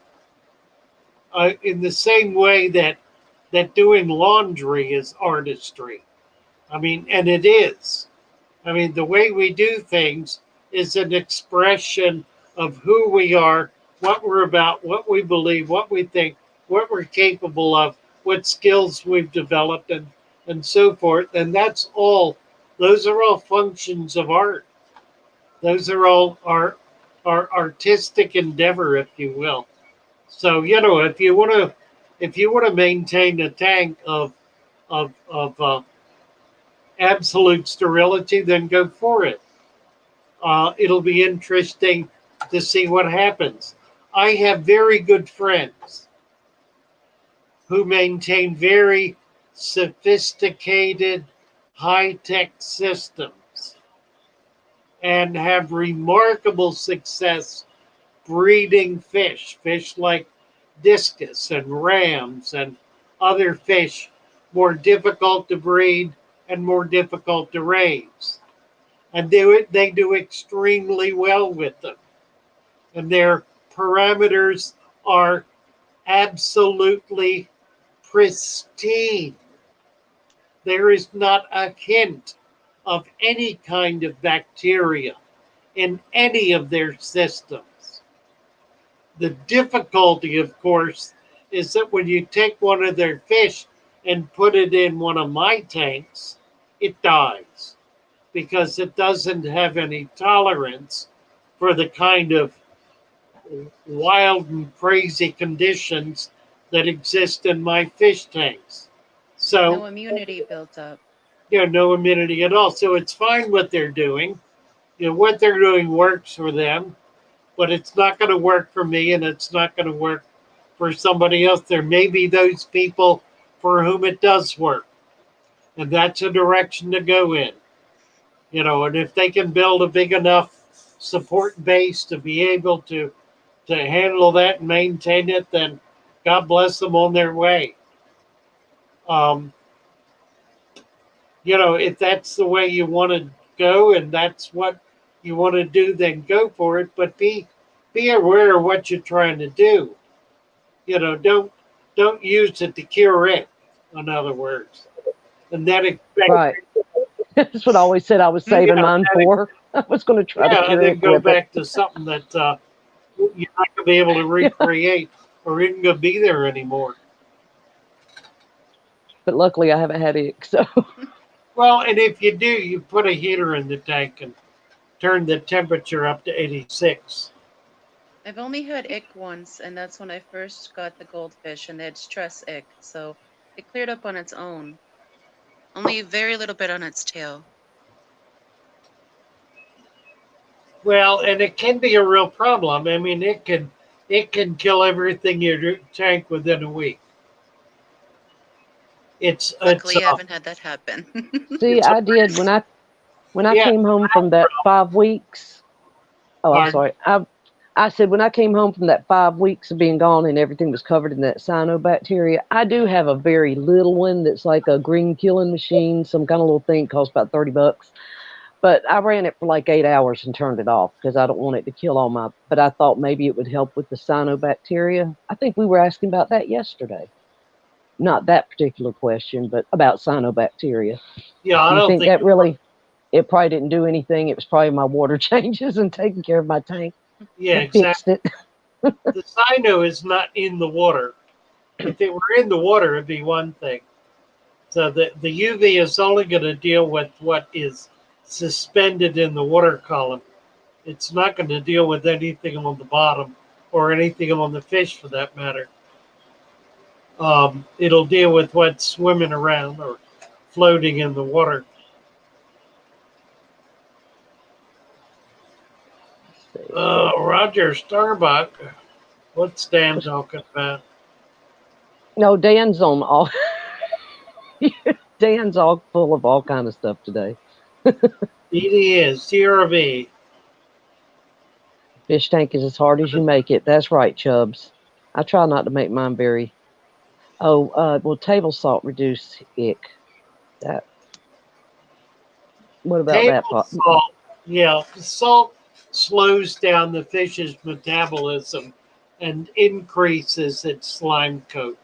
In the same way that doing laundry is artistry. I mean, and it is. I mean, the way we do things is an expression of who we are, what we're about, what we believe, what we think, what we're capable of, what skills we've developed, and so forth. And that's all, those are all functions of art. Those are all our artistic endeavor, if you will. So, you know, if you want to maintain a tank of absolute sterility, then go for it. It'll be interesting to see what happens. I have very good friends who maintain very sophisticated, high tech systems and have remarkable success breeding fish like discus and rams and other fish more difficult to breed and more difficult to raise. And they do extremely well with them. And their parameters are absolutely pristine. There is not a hint of any kind of bacteria in any of their systems. The difficulty, of course, is that when you take one of their fish and put it in one of my tanks, it dies because it doesn't have any tolerance for the kind of wild and crazy conditions that exist in my fish tanks. So, No immunity built up. you know, no immunity at all. So it's fine what they're doing. You know, what they're doing works for them, but it's not going to work for me and it's not going to work for somebody else. There may be those people for whom it does work, and that's a direction to go in. You know, and if they can build a big enough support base to be able to to handle that and maintain it, then God bless them on their way. Um, if that's the way you want to go and that's what you want to do, then go for it. But be aware of what you're trying to do. Don't use it to cure it. In other words, and then expect Right. That's what I always said I was saving mine for. I was going to try to and cure then it go with it. back to something that you're not going to be able to recreate or isn't going to be there anymore. But luckily, I haven't had it. So Well, and if you do, you put a heater in the tank and turn the temperature up to 86. I've only had ick once, and that's when I first got the goldfish, and they had stress ick, so it cleared up on its own. Only very little bit on its tail. Well, and it can be a real problem. I mean, it can kill everything in your tank within a week. It's Luckily, I haven't had that happen. see, it's a I did when I yeah. came home from that 5 weeks. Oh, I'm Pardon? sorry. I said when I came home from that 5 weeks of being gone and everything was covered in that cyanobacteria, I do have a very little one that's like a green killing machine, some kind of little thing, costs about $30. But I ran it for like 8 hours and turned it off because I don't want it to kill all my. But I thought maybe it would help with the cyanobacteria. I think we were asking about that yesterday. Not that particular question, but about cyanobacteria. Yeah, I Do you don't think think. that really? It probably didn't do anything. It was probably my water changes and taking care of my tank Yeah, that fixed exactly. it. The cyano is not in the water. If it were in the water, it'd be one thing. So the UV is only going to deal with what is suspended in the water column. It's not going to deal with anything on the bottom or anything on the fish for that matter. It'll deal with what's swimming around or floating in the water. Roger Starbuck. What's Dan talking about? No, Dan's on all. Dan's all full of all kind of stuff today. Edie is CRV. Fish tank is as hard as you make it. That's right, Chubbs. I try not to make mine very. Oh, well, table salt reduce ick. That. What about that Table part? salt. Yeah, salt slows down the fish's metabolism and increases its slime coat.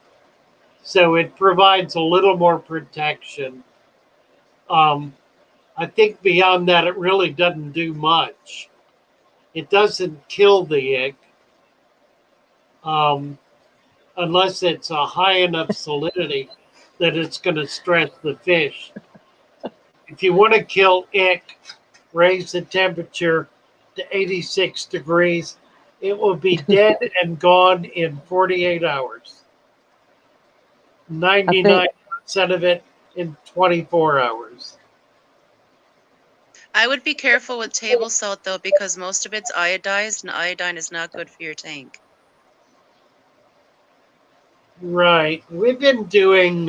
So it provides a little more protection. Um, I think beyond that, it really doesn't do much. It doesn't kill the egg um, unless it's a high enough salinity that it's going to stress the fish. If you want to kill ick, raise the temperature to 86 degrees. It will be dead and gone in 48 hours. I think 99% of it in 24 hours. I would be careful with table salt, though, because most of it's iodized, and iodine is not good for your tank. Right. We've been doing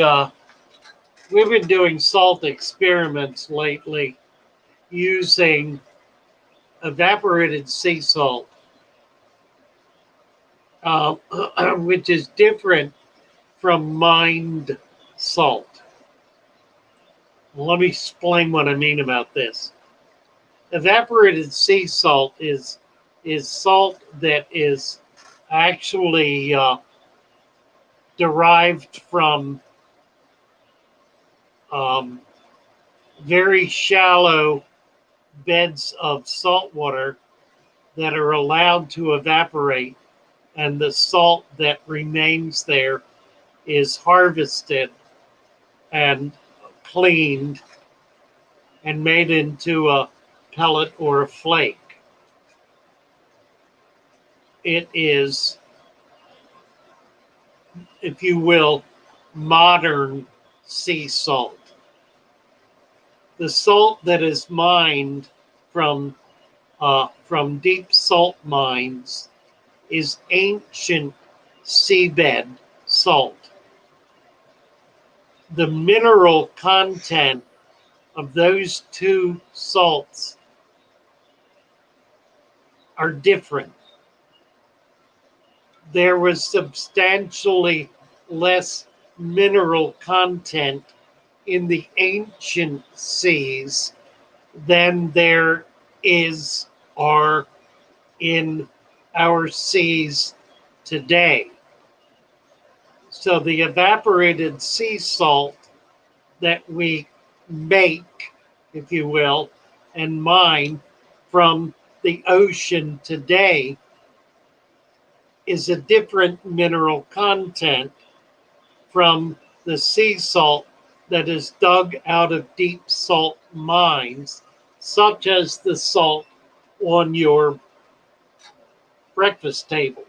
salt experiments lately using evaporated sea salt, uh, which is different from mined salt. Let me explain what I mean about this. Evaporated sea salt is salt that is actually derived from um, very shallow beds of salt water that are allowed to evaporate, and the salt that remains there is harvested and cleaned and made into a pellet or a flake. It is, if you will, modern sea salt. The salt that is mined from deep salt mines is ancient seabed salt. The mineral content of those two salts are different. there was substantially less mineral content in the ancient seas than there is are in our seas today. So the evaporated sea salt that we make, if you will, and mine from the ocean today is a different mineral content from the sea salt that is dug out of deep salt mines, such as the salt on your breakfast table.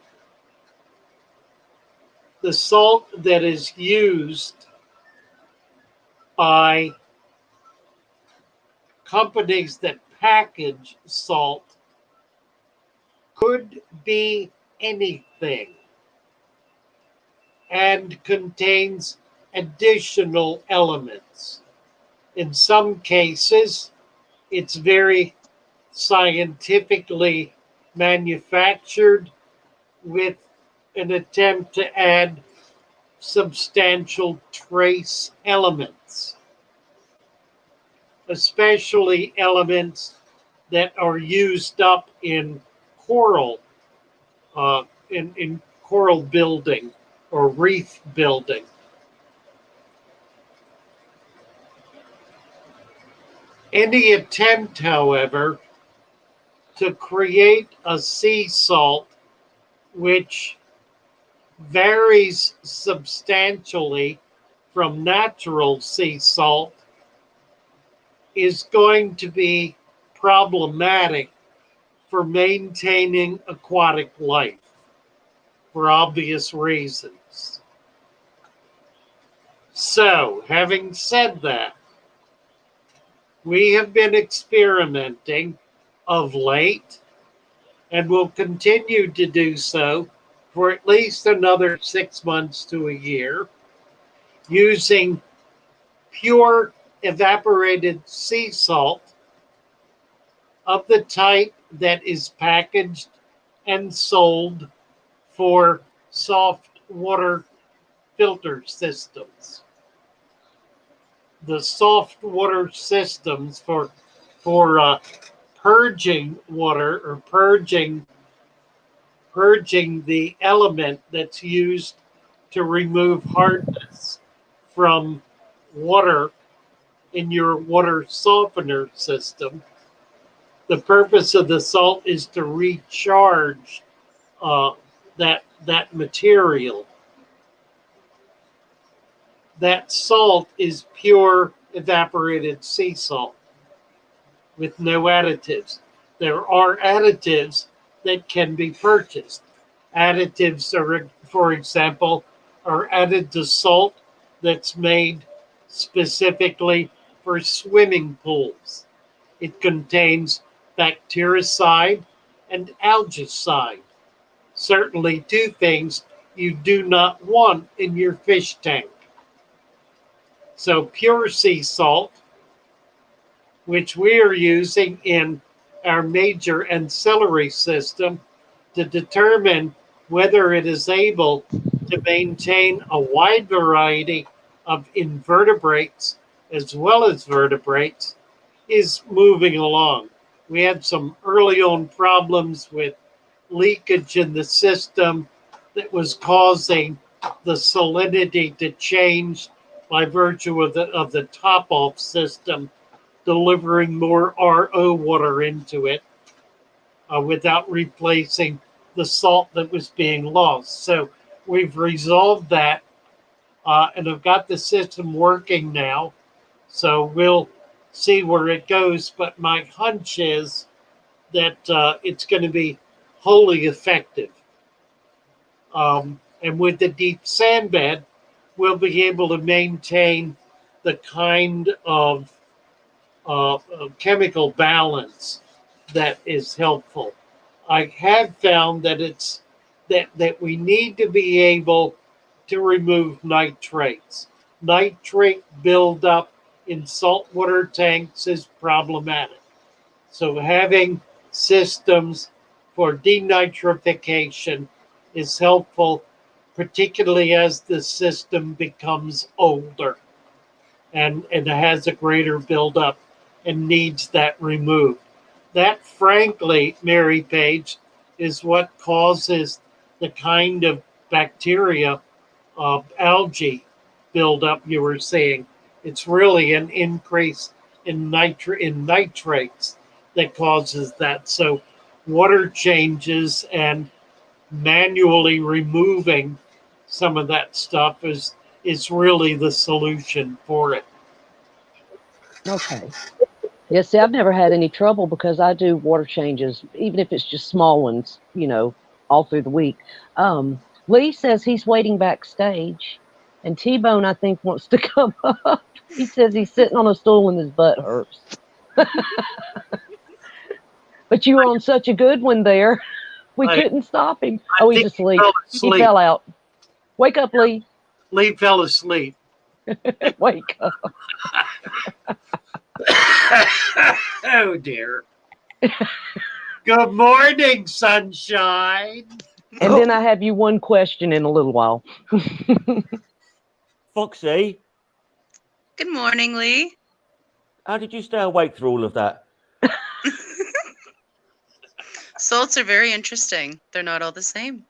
The salt that is used by companies that package salt could be anything and contains additional elements. In some cases, it's very scientifically manufactured with an attempt to add substantial trace elements, especially elements that are used up in coral, in coral building or reef building. Any attempt, however, to create a sea salt which varies substantially from natural sea salt is going to be problematic for maintaining aquatic life for obvious reasons. So, having said that, we have been experimenting of late and will continue to do so for at least another 6 months to a year using pure evaporated sea salt of the type that is packaged and sold for soft water filter systems. The soft water systems for purging water or purging the element that's used to remove hardness from water in your water softener system. The purpose of the salt is to recharge that material. That salt is pure evaporated sea salt with no additives. There are additives that can be purchased. Additives are, for example, are added to salt that's made specifically for swimming pools. It contains bactericide and algicide. Certainly two things you do not want in your fish tank. So pure sea salt, which we are using in our major ancillary system to determine whether it is able to maintain a wide variety of invertebrates as well as vertebrates, is moving along. We had some early on problems with leakage in the system that was causing the salinity to change by virtue of the top-off system delivering more RO water into it without replacing the salt that was being lost. So we've resolved that and have got the system working now. So we'll see where it goes. But my hunch is that it's going to be wholly effective. And with the deep sand bed, we'll be able to maintain the kind of chemical balance that is helpful. I have found that it's that we need to be able to remove nitrates. Nitrate buildup in saltwater tanks is problematic. So having systems for denitrification is helpful, particularly as the system becomes older and has a greater buildup and needs that removed. That, frankly, Mary Page, is what causes the kind of bacteria, algae buildup you were seeing. It's really an increase in nitrates that causes that. So, water changes and manually removing some of that stuff is really the solution for it. Okay. Yeah, see, I've never had any trouble because I do water changes, even if it's just small ones, all through the week. Lee says he's waiting backstage, and T-Bone, I think, wants to come up. He says he's sitting on a stool and his butt hurts. But you were on such a good one there. We couldn't stop him. Oh, he's asleep. He fell out. Wake up, Lee. Lee fell asleep. Wake up. Oh, dear. Good morning, sunshine. And then I have you one question in a little while. Foxy, Good morning, Lee. how did you stay awake through all of that? Salts are very interesting. They're not all the same.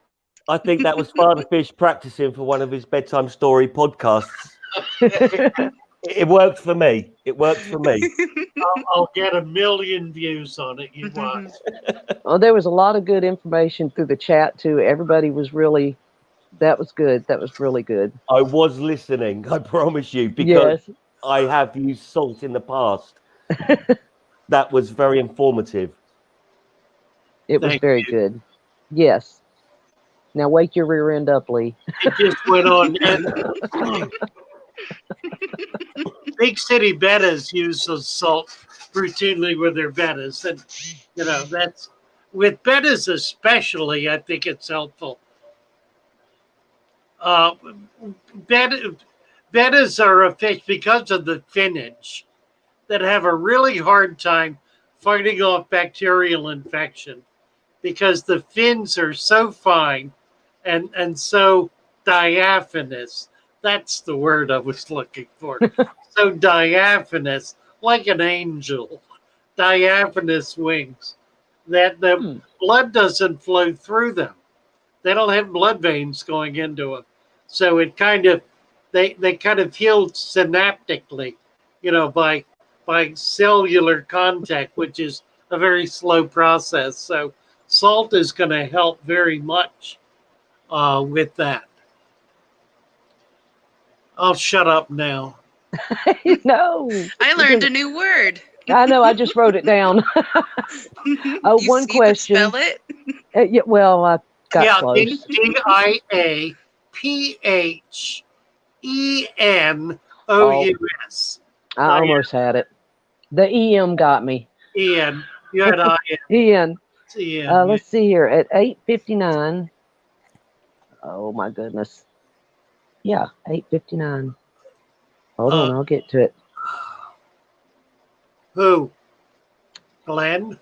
I think that was Father Fish practicing for one of his bedtime story podcasts. It worked for me. It worked for me. I'll get 1 million views on it. You watch. Oh, there was a lot of good information through the chat too. Everybody was really, that was good. That was really good. I was listening, I promise you, because Yes. I have used salt in the past. That was very informative. It was Thank very you. good. Yes. Now wake your rear end up, Lee. It just went on. And big city bettas use the salt routinely with their bettas. And, that's with bettas especially, I think it's helpful. Bettas are a fish because of the finnage that have a really hard time fighting off bacterial infection because the fins are so fine and so diaphanous. That's the word I was looking for. So diaphanous, like an angel, diaphanous wings, that the blood doesn't flow through them. They don't have blood veins going into them. So it kind of, they kind of heal synaptically, by cellular contact, which is a very slow process. So salt is going to help very much with that. I'll shut up now. No. I learned a new word. I know. I just wrote it down. Oh, one You could question. spell it. Yeah, well, I got close. Diaphenous. I almost had it. The EM got me. Ian. You had IN. Ian. Ian. Let's see here at 8:59. Oh my goodness. Yeah, 8:59. Hold on, I'll get to it. Who? Glenn?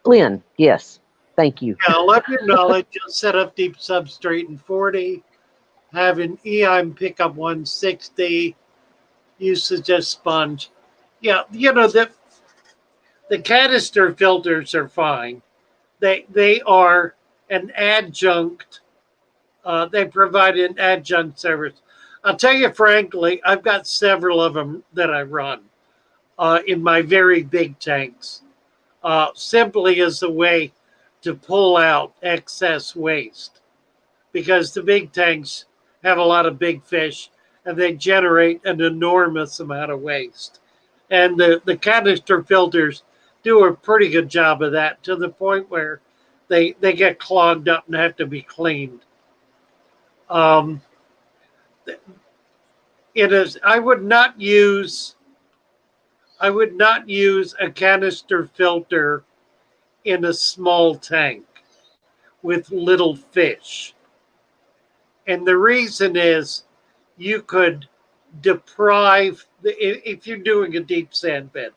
Glenn, yes. Thank you. Yeah, I love your knowledge. You'll set up deep substrate in 40, having EIM pick up 160, usage as sponge. Yeah, the canister filters are fine. They are an adjunct. They provide an adjunct service. I'll tell you frankly, I've got several of them that I run in my very big tanks, simply as a way to pull out excess waste, because the big tanks have a lot of big fish and they generate an enormous amount of waste. And the canister filters do a pretty good job of that, to the point where they get clogged up and have to be cleaned. It is. I would not use a canister filter in a small tank with little fish. And the reason is you could deprive, if you're doing a deep sand bed,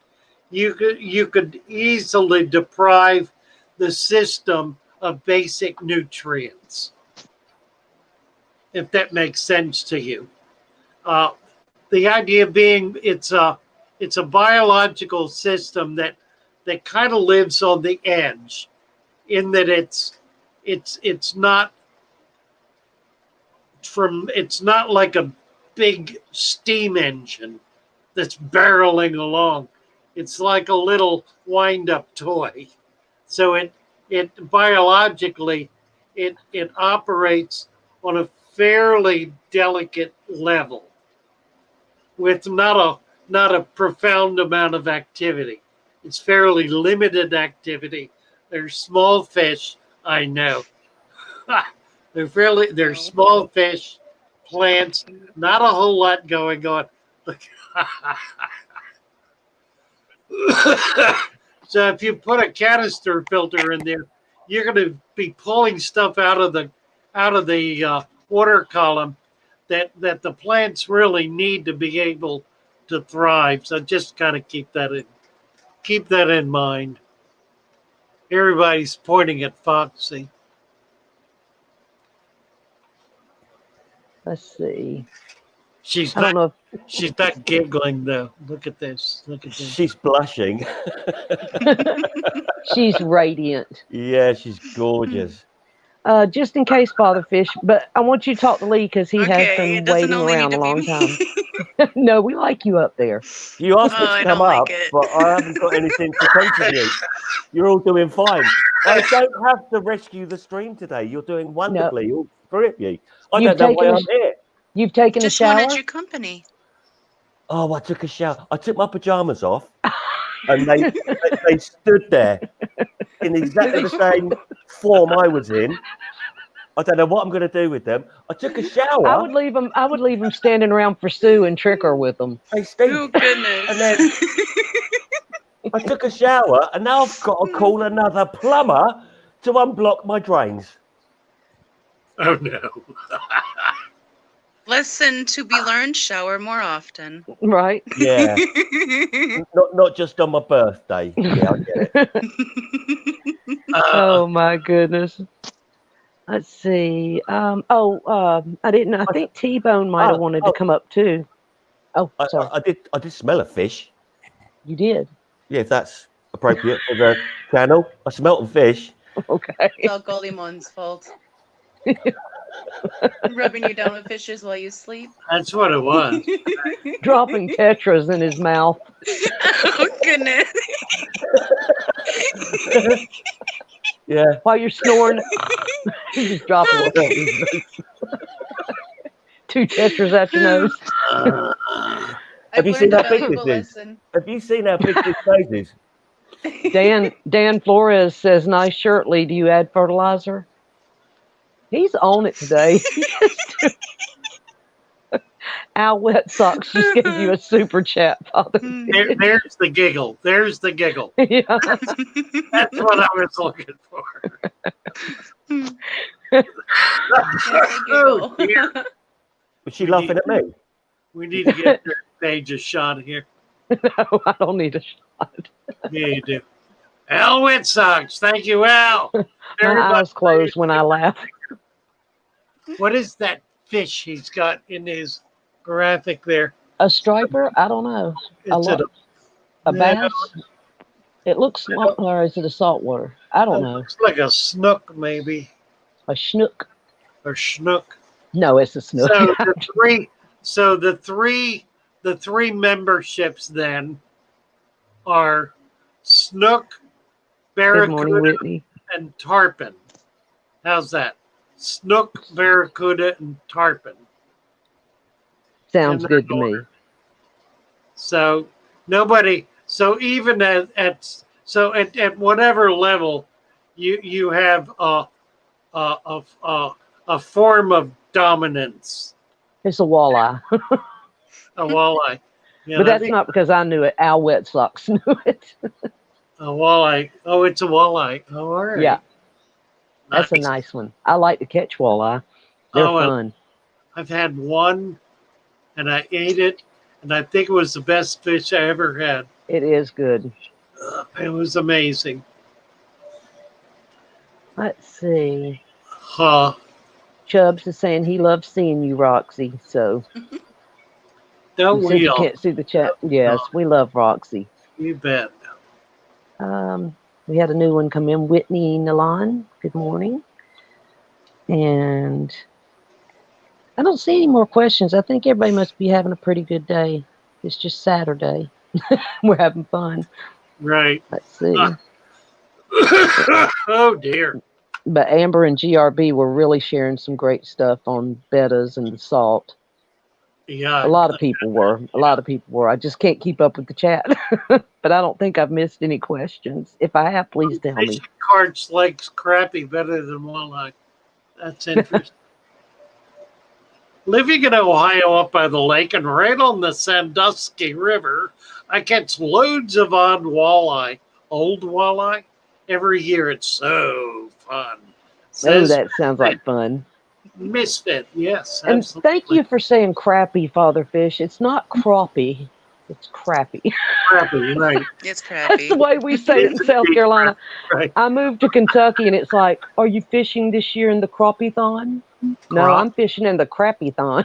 you could easily deprive the system of basic nutrients. if that makes sense to you. Uh, the idea being it's a biological system that kind of lives on the edge, in that it's not it's not like a big steam engine that's barreling along. It's like a little wind up toy. So it biologically it operates on a fairly delicate level with not a profound amount of activity. It's fairly limited activity. There's small fish, I know. They're small fish, plants, not a whole lot going on. So if you put a canister filter in there, you're going to be pulling stuff out of the water column that the plants really need to be able to thrive. So just kind of keep that in mind. Everybody's pointing at Foxy. Let's see. She's I don't know. She's not giggling though. Look at this. Look at this. She's blushing. She's radiant. Yeah, she's gorgeous. Just in case, Father Fish, but I want you to talk to Lee because he has Okay, been it doesn't waiting only around need a to be long time. me. No, we like you up there. You asked me Oh, I to come don't like up, it. but I haven't got anything to contribute. You're all doing fine. I don't have to rescue the stream today. You're doing wonderfully, all three of you. I You've don't know why taken a I'm here. You've taken Just a shower? wanted your company. Oh, I took a shower. I took my pajamas off, and they stood there in exactly the same form I was in. I don't know what I'm going to do with them. I took a shower. I would leave them standing around for Sue and trick her with them. They stink. Oh goodness. And then I took a shower, and now I've got to call another plumber to unblock my drains. Oh no. Lesson to be learned: shower more often. Right? Yeah. not just on my birthday. Yeah, I get it. Oh my goodness. Let's see. I didn't. I think T-Bone might have wanted to come up too. Oh, sorry. I did smell a fish. You did. Yeah, if that's appropriate for the channel. I smelt a fish. Okay. It's all Goldimon's fault. Rubbing you down with fishes while you sleep. That's what it was. Dropping tetras in his mouth. Oh goodness. Yeah. While you're snoring, you just drop a little. 2 tetras out your nose. Have you seen how big this is? Have you seen how big this nose is? Dan Flores says, "Nice shirt, Lee. Do you add fertilizer?" He's on it today. Al Wet Socks just gave you a super chat, Father. There's the giggle. There's the giggle. Yeah. That's what I was looking for. Oh, dear. Was she laughing at me? We need to get their page a shot here. No, I don't need a shot. Yeah, you do. Al Wet Socks. Thank you, Al. My eyes close when I laugh. What is that fish he's got in his graphic there? A striper? I don't know. A bass? It looks like, or is it a saltwater? I don't know. Looks like a snook, maybe. A schnook? Or schnook. No, it's a snook. So the three memberships then are snook, barracuda, and tarpon. How's that? Snook, barracuda, and tarpon. Sounds good to me. So nobody. So even at whatever level, you have a form of dominance. It's a walleye. A walleye. Yeah, but that's not because I knew it. Al Wet Socks knew it. A walleye. Oh, it's a walleye. Oh, all right. Yeah. That's a nice one. I like to catch walleye. They're fun. I've had one, and I ate it, and I think it was the best fish I ever had. It is good. It was amazing. Let's see. Huh. Chubbs is saying he loves seeing you, Roxy. So Don't he says we he all? can't see the chat. Yes, we love Roxy. You bet. We had a new one come in, Whitney Nalan. Good morning. And I don't see any more questions. I think everybody must be having a pretty good day. It's just Saturday. We're having fun. Right. Let's see. Oh dear. But Amber and GRB were really sharing some great stuff on bettas and the salt. Yeah. A lot of people were. A lot of people were. I just can't keep up with the chat. But I don't think I've missed any questions. If I have, please tell me. Fishing carts likes crappie better than walleye. That's interesting. Living in Ohio up by the lake and right on the Sandusky River, I catch loads of odd walleye, old walleye, every year. It's so fun. Oh, that sounds like fun. Misfit, yes. And Absolutely. thank you for saying crappy, Father Fish. It's not crappie. It's crappy. Crappie, right. It's That's crappy. the way we say it in South Carolina. Right. I moved to Kentucky and it's like, are you fishing this year in the crappie-thon? No, Crop. I'm fishing in the crappie-thon.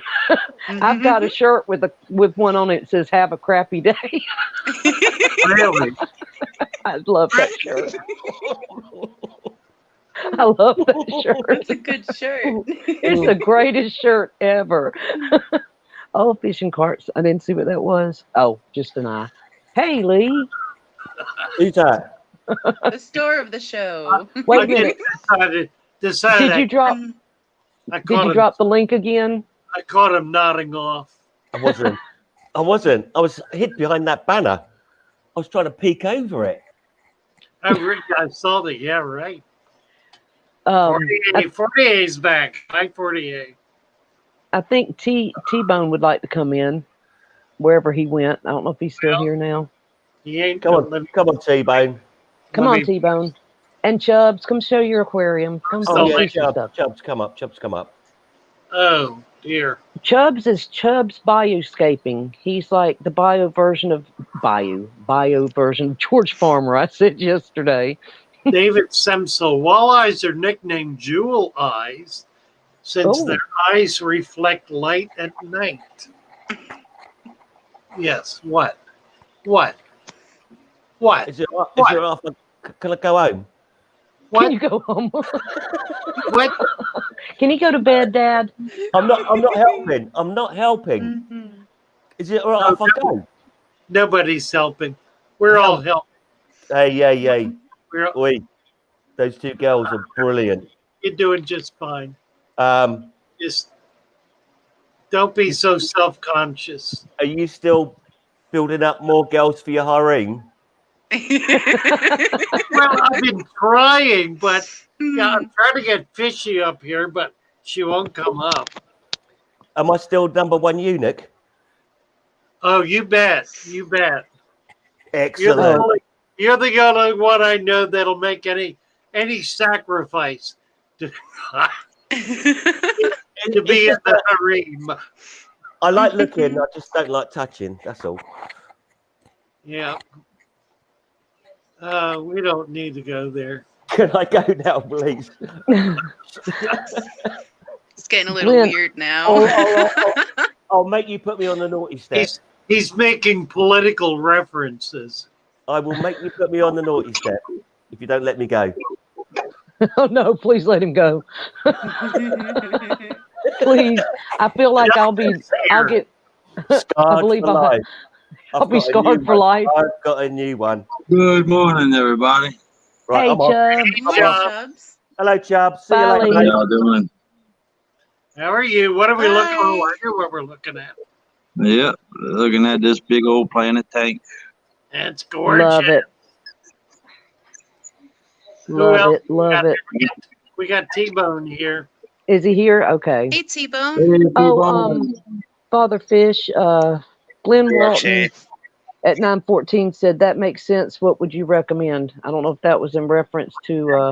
I've got a shirt with one on it that says "Have a crappy day." Really? I love that shirt. I love that shirt. It's a good shirt. It's the greatest shirt ever. Oh, fishing carts. I didn't see what that was. Oh, just an eye. Hey, Lee. Who's that? The star of the show. Wait a I minute. decided Did you drop? I Did caught you him, drop the link again? I caught him nodding off. I wasn't. I wasn't. I was hid behind that banner. I was trying to peek over it. I saw that. Yeah, right. 48 is back. 548. I think T-Bone would like to come in wherever he went. I don't know if he's still here now. He ain't Come gonna on, come on, T-Bone. Come on, T-Bone. And Chubbs, come show your aquarium. Come Oh see yeah, some stuff. Chubbs, come up. Chubbs, come up. Oh dear. Chubbs is Chubbs Bioscaping. He's like the bio version of George Farmer. I said yesterday. David Semsel. Walleyes are nicknamed jewel eyes since their eyes reflect light at night. Yes. What? What? What? Is it off? Can I go home? What? Can you go home? What? Can you go to bed, Dad? I'm not helping. I'm not helping. Mm-hmm. Is it all right if I go? Nobody's helping. We're all helping. Hey. We're, Oi, those two girls are brilliant. you're doing just fine. Are Just don't be so self-conscious. you still building up more girls for your harem? Well, I've been trying, but yeah, I'm trying to get Fishy up here, but she won't come up. Am I still number one eunuch? Oh, you bet. You bet. Excellent. You're the only one I know that'll make any sacrifice to be in the harem. I like looking, I just don't like touching. That's all. Yeah. We don't need to go there. Can I go now, please? It's getting a little Lynn. weird now. I'll make you put me on the naughty step. He's making political references. I will make you put me on the naughty step if you don't let me go. Oh no! Please let him go. Please, I feel like I'll get. Scarred believe for I'll- life. I'll be got a scarred new for one. life. I've got a new one. Good morning, everybody. Right, Hey, I'm on. Chubbs. Morning, Chubbs. Hello, Chubb. See you Bye, later. Lee. How mate. y'all doing? How are you? What are we looking Hi. for? I know what we're looking at. Yep, looking at this big old planet tank. That's gorgeous. Love it. Who Love else it. Love it. We got T-Bone here. Is he here? Okay. Hey, T-Bone. Oh, Father Fish, Glenn Walton at 9:14 said that makes sense. What would you recommend? I don't know if that was in reference to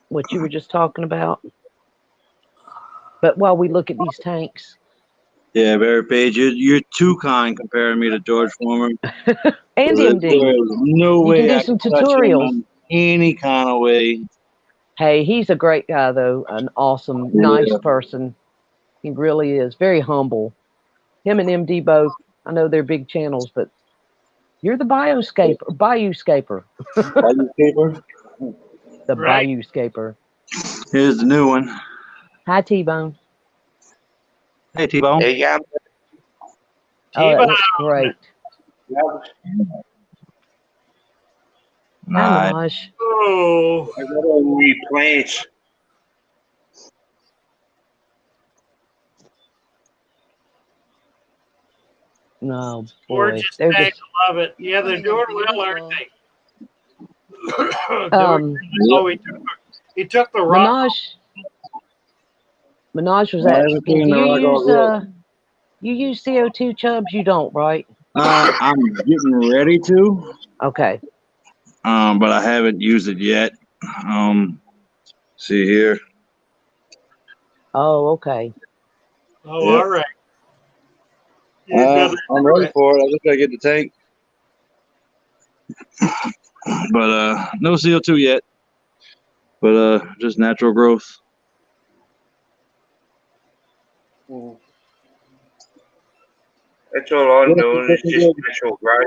what you were just talking about. But while we look at these tanks, Yeah, Barry Page, you're too kind comparing me to George Foreman. and There's MD, no you way can do I some can touch him tutorials. in any kind of way. Hey, he's a great guy, though. An awesome, nice person. He really is. Very humble. Him and MD both. I know they're big channels, but you're the Bayou-scaper. Paper. The Right. Bayou-scaper. Here's the new one. Hi, T-Bone. Hey, T-Bone. Hey, yeah. Oh, that T-Bone. looks great. Hi, Nice. Minaj. Oh, I gotta replant. No, boy. gorgeous They're tank. just, Love it. Yeah, they're doing well, aren't they? He took the rock. Minaj was Yeah, asking, everything do in the rock all you use CO2 chubs? You don't, right? I'm getting ready to, Okay. but I haven't used it yet. See here. Oh, okay. Oh, Yep. all right. You got I'm ready for it. I just gotta get the tank. But no CO2 yet. But just natural growth. That's all I'm doing is just natural growth.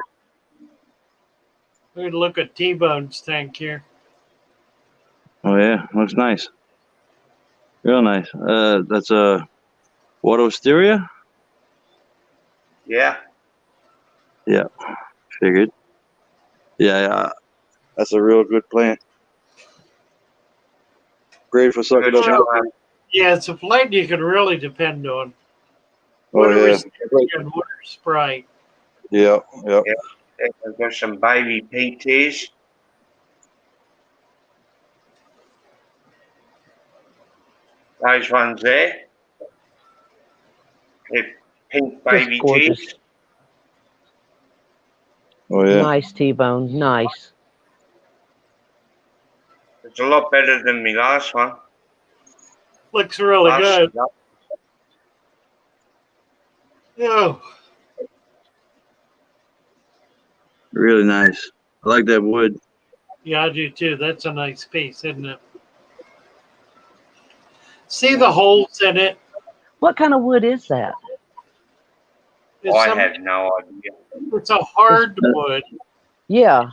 We'd look at T-Bone's tank here. Oh yeah, looks nice. Real nice. That's a Water-Wisteria? Yeah. Yeah, figured. Yeah, that's a real good plant. Great for sucking up. Yeah, it's a plant you can really depend on. Oh Water yeah. and water Sprite. Yeah. I've got some baby PTs. Those ones there. They're pink Just baby gorgeous. teas. Oh yeah. Nice, T-Bone. Nice. It's a lot better than my last one. Looks really good. One. Oh, Really nice. I like that wood. yeah, I do too. That's a nice piece, isn't it? See the holes in it? What kind of wood is that? It's, I have no idea. it's a hardwood. Yeah.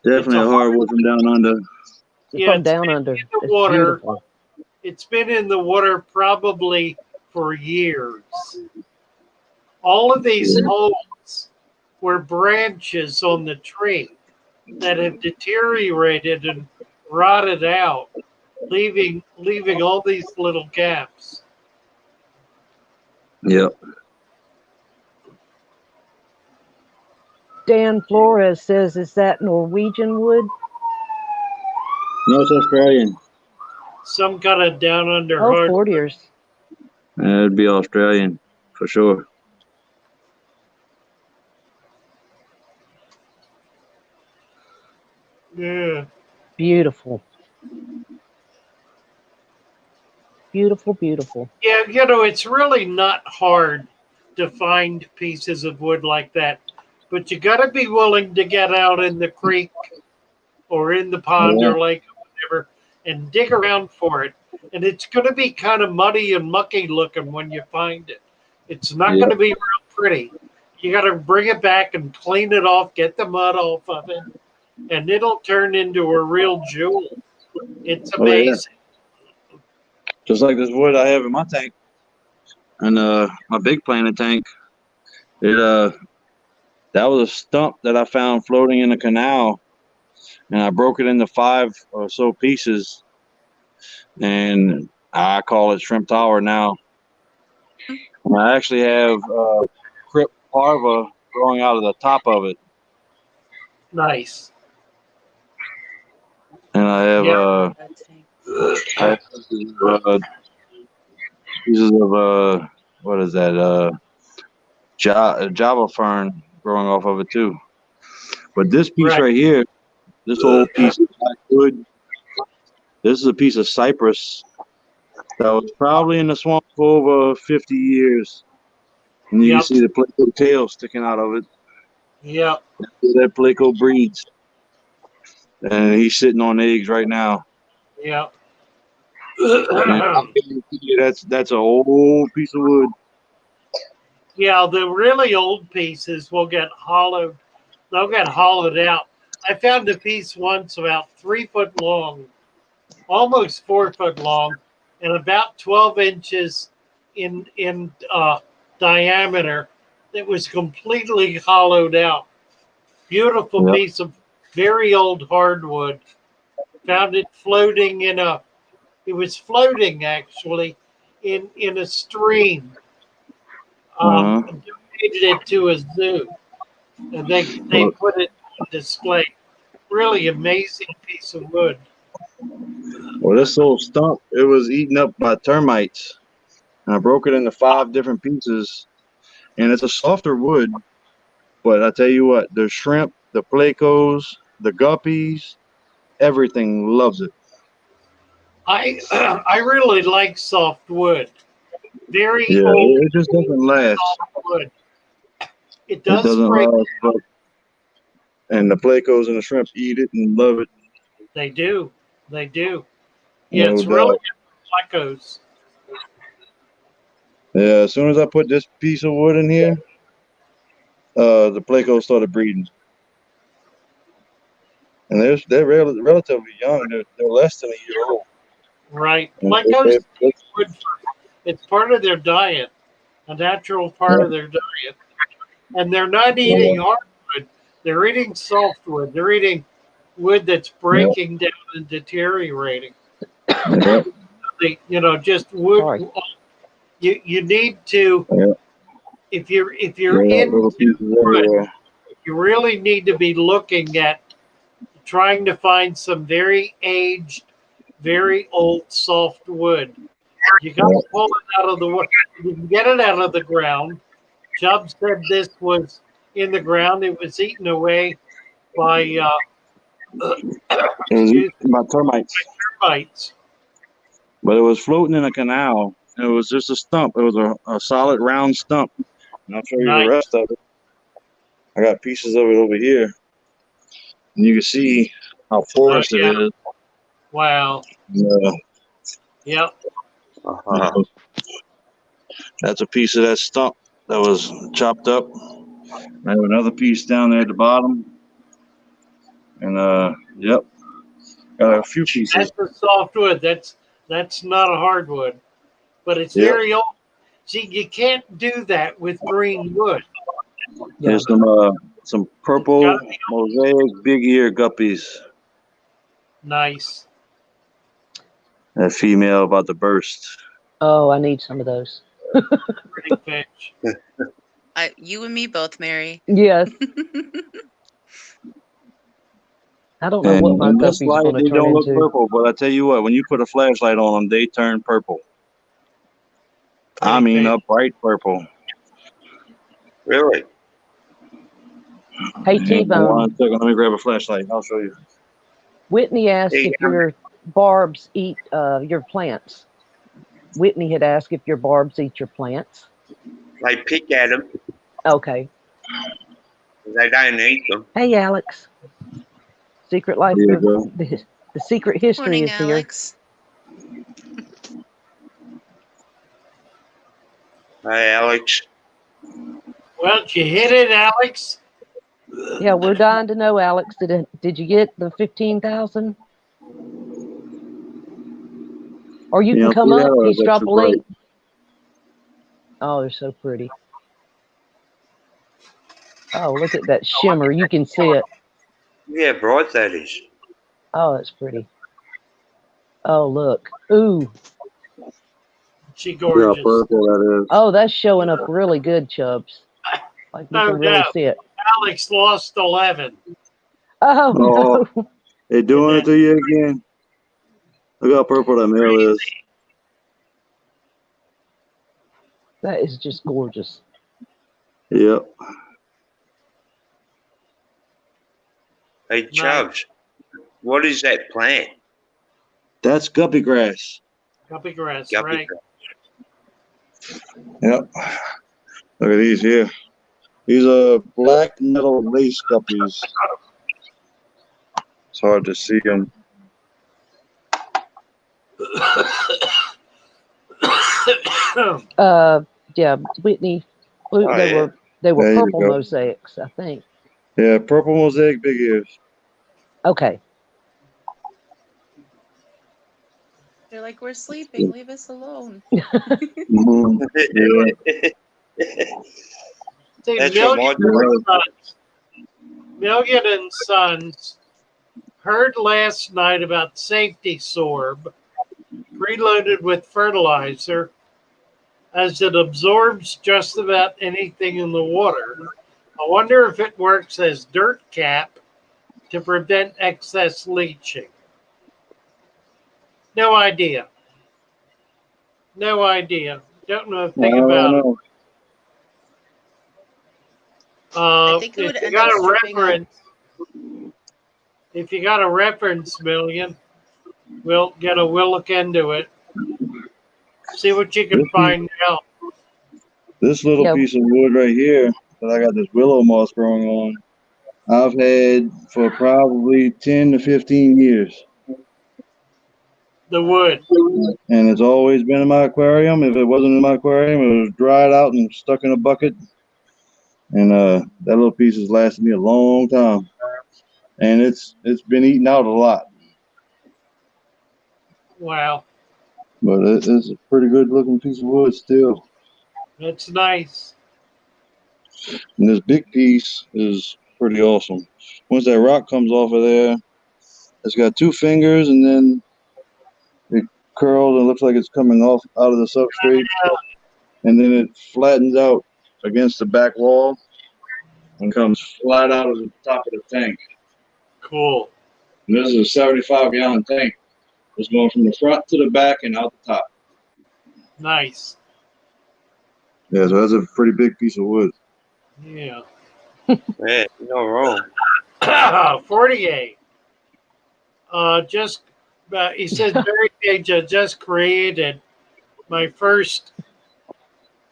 Definitely a hardwood from down under. Yeah, From it's down been under. in the It's water. beautiful. It's been in the water probably for years. All of these holes were branches on the tree that have deteriorated and rotted out, leaving all these little gaps. Yep. Dan Flores says, is that Norwegian wood? No, it's Australian. Some kind of down under Oh, hard. Fort Ears. It'd be Australian for sure. Yeah. Beautiful. Beautiful, beautiful. Yeah, you know, it's really not hard to find pieces of wood like that, but you got to be willing to get out in the creek or in the pond or lake or whatever and dig around for it. And it's going to be kind of muddy and mucky looking when you find it. It's not going to be real pretty. You got to bring it back and clean it off, get the mud off of it, and it'll turn into a real jewel. It's amazing. Just like this wood I have in my tank. And my big planted tank. That was a stump that I found floating in a canal, and I broke it into 5 or so pieces, and I call it Shrimp Tower now. And I actually have crypt parva growing out of the top of it, Nice. and I have pieces of what is that Java fern growing off of it too. But this piece right here, this whole piece of wood, this is a piece of cypress that was probably in the swamp for over 50 years. And you can see the Placo tail sticking out of it. Yep. That Placo breeds. And he's sitting on eggs right now. Yep. That's an old piece of wood. Yeah, the really old pieces will get hollowed. They'll get hollowed out. I found a piece once about 3 foot long, almost 4 foot long, and about 12 inches in diameter. That was completely hollowed out. Beautiful Yep. piece of very old hardwood. Found it floating in a. It was floating actually in a stream. Donated it to a zoo, and they Well, put it on display. Really amazing piece of wood. this little stump, it was eaten up by termites. And I broke it into 5 different pieces. And it's a softer wood. But I tell you what, the shrimp, the plecos, the guppies, everything loves it. I really like soft wood. Very Yeah, old it just doesn't last. soft wood. It It does doesn't break. last. And the plecos and the shrimp eat it and love it. They do. They do. Yeah, No it's really doubt. good for plecos. Yeah, as soon as I put this piece of wood in here, the plecos started breeding. And they're relatively young. They're less than a year old. Right. And Plecos eat wood. It's part of their diet, a natural part of their diet. And they're not eating hardwood. They're eating softwood. They're eating wood that's breaking down and deteriorating. Just wood. Sorry. You need to if you're little pieces into wood, everywhere. you really need to be looking at trying to find some very aged, very old soft wood. You got to pull it out of the wood. You can get it out of the ground. Chubb said this was in the ground. It was eaten away by By termites. termites. But it was floating in a canal. It was just a stump. It was a solid round stump. And I'll show you the rest of it. I got pieces of it over here. And you can see how porous it is. Wow. Yeah. Yep. That's a piece of that stump that was chopped up. I have another piece down there at the bottom. And yep. Got a few pieces. That's a softwood. That's not a hardwood. But it's very old. See, you can't do that with green wood. There's some purple mosaic big ear guppies. Nice. That female about to burst. Oh, I need some of those. Pretty fish. You and me both, Mary. Yes. I don't know what my this guppy's light, going to they turn don't look into. purple, but I tell you what, when you put a flashlight on them, they turn purple. I mean, a bright purple. Really? Hey, One T-Bone. second, let me grab a flashlight. I'll show you. Whitney asked if your barbs eat your plants. Whitney had asked if your barbs eat your plants. They pick at them. Okay. They don't eat them. Hey, Alex. Secret Life. The secret history Morning, is here. Alex. Hey, Alex. Well, you hit it, Alex. Yeah, we're dying to know, Alex. Did you get the 15,000? Or you can come up. He's drop a link. Oh, they're so pretty. Oh, look at that shimmer. You can see it. Yeah, bright that is. Oh, that's pretty. Oh, look. Ooh. She gorgeous. Oh, that's showing up really good, Chubbs. Like you can really see it. Alex lost 11. Oh, no. They're doing it to you again. Look how purple that male is. That is just gorgeous. Yep. Hey, Chubbs, what is that plant? That's guppy grass. Guppy grass, Guppy right? grass. Yep. Look at these here. These are black metal lace guppies. It's hard to see them. Yeah, Whitney. Oh, They yeah. were There you purple go. mosaics, I think. Yeah, purple mosaic, big ears. Okay. They're like, we're sleeping. Leave us alone. Mhm. Yeah. See, That's your Million and Sons heard last night about safety sorb preloaded with fertilizer as it absorbs just about anything in the water. I wonder if it works as dirt cap to prevent excess leaching. No idea. No idea. Don't know a I thing don't about it. know. I think it would If you end up got a stripping out. reference, if you got a reference, Million, we'll look into it. See what you can find out. This little Yeah. piece of wood right here that I got this willow moss growing on, I've had for probably 10 to 15 years. The wood. And it's always been in my aquarium. If it wasn't in my aquarium, it was dried out and stuck in a bucket. And that little piece has lasted me a long time. And it's been eaten out a lot. Wow, But it's a pretty good looking piece of wood still. that's nice. And this big piece is pretty awesome. Once that rock comes off of there, it's got two fingers and then it curls and looks like it's coming off out of the substrate. And then it flattens out against the back wall and comes flat out of the top of the tank. Cool. And this is a 75-gallon tank. It's going from the front to the back and out the top. Nice. Yeah, so that's a pretty big piece of wood. Yeah. Yeah, you're not wrong. 48. He says Barry Cage just created my first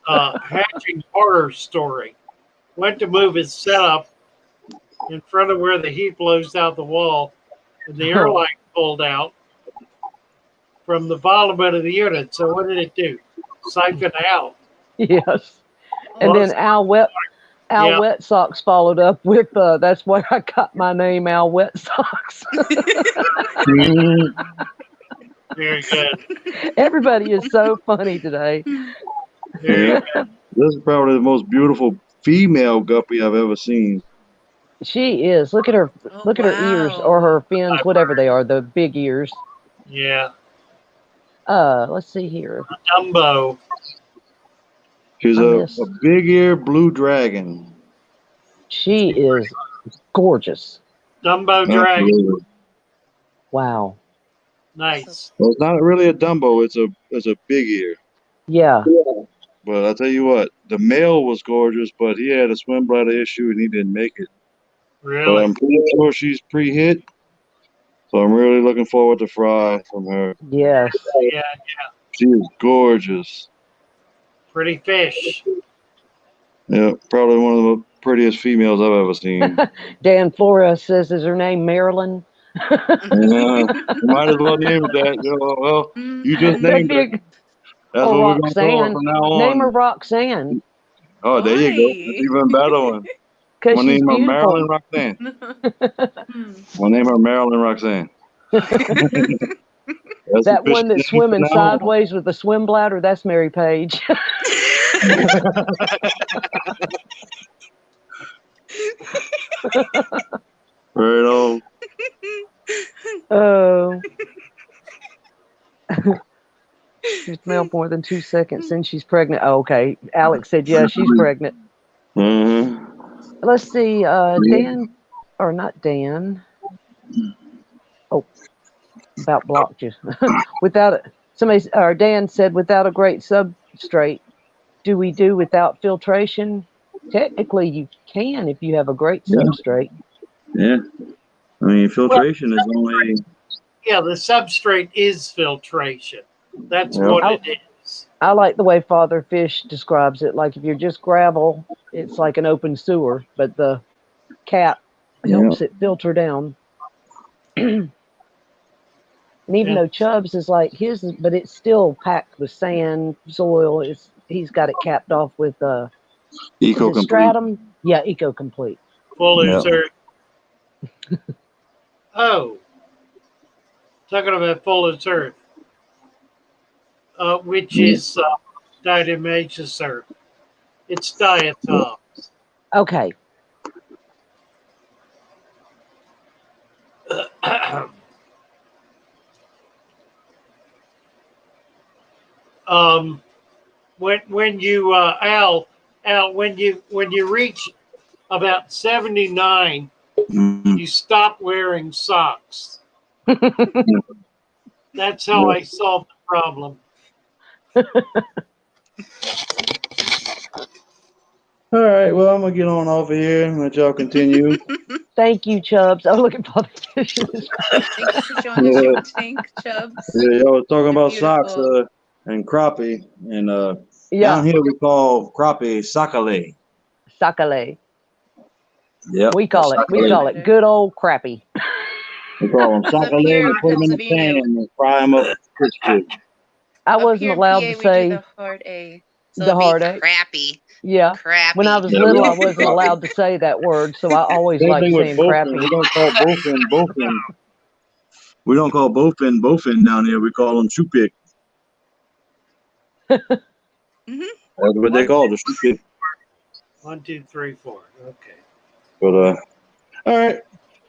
hatching horror story. Went to move his setup in front of where the heat blows out the wall, and the air line pulled out from the bottom of the unit. So what did it do? Siphon out. Yes. And then Al Wet Socks followed up with that's why I got my name, Al Wet Socks. Very good. Everybody is so funny today. Yeah. This is probably the most beautiful female guppy I've ever seen. She is. Look at her. Oh, Look at her ears or her fins, whatever they are, the big ears. Yeah. Let's see here. Dumbo. She's a big ear blue dragon. She is gorgeous. Dumbo dragon. Absolutely. Wow. Nice. Well, it's not really a Dumbo. It's a big ear. Yeah. But I tell you what, the male was gorgeous, but he had a swim bladder issue and he didn't make it. Really? But I'm pretty sure she's pre-hit, so I'm really looking forward to Fry from her. Yes. Yeah. She is gorgeous. Pretty fish. Yeah, probably one of the prettiest females I've ever seen. Dan Flores says, is her name Marilyn? Yeah, might as well name it that. Well, you just named it. That's what we're going to call her from now on. Name her Roxanne. Oh, there you go. That's even better one. Because she's name her beautiful. Marilyn Roxanne. We'll name her Marilyn Roxanne. That one that's swimming sideways with a swim bladder, that's Mary Page. Right on. Oh. She's smelled more than 2 seconds since she's pregnant. Oh, okay. Alex said, yeah, she's pregnant. Mm-hmm. Let's see. Dan, or not Dan. Oh, about blocked you. Dan said, without a great substrate, do we do without filtration? Technically, you can if you have a great substrate. Yeah. I mean, filtration is only... Yeah, the substrate is filtration. That's what it is. I like the way Father Fish describes it. Like if you're just gravel, it's like an open sewer, but the cap helps it filter down. And even Yeah. though Chubb's is like his, but it's still packed with sand, soil. He's got it capped off with is Eco it complete. stratum? Yeah, Eco Complete. Fuller's Yeah. Earth. Oh, talking about Fuller's Earth, which is diatomaceous earth. It's diatoms. Okay. When you Al, when you reach about 79, Mhm. you stop wearing socks. That's how I solved the problem. All right. Well, I'm gonna get on off of here and let y'all continue. Thank you, Chubbs. I'm looking for the fishes. Thank you for showing us your tank, Chubbs. Yeah, y'all was talking They're about socks beautiful. and crappie, and Yeah, down here we call crappie sakale. sakale. Yep. We call it sakale. good old crappy. We call them Because up sakale here and in put them in the pan Pennsylvania, and fry them up crispy. I up wasn't here in allowed to PA, we do say the hard A. So the it'll be hard A. crappy. Yeah. When I Crappy. was Yeah, little, we I don't say wasn't crappie. allowed to say that word, so I always Same liked thing with saying bofin. crappy. We don't call bofin down here. We call them chupik. Hmm. That's what they call the chupik. 1, 2, 3, 4. Okay. But all right.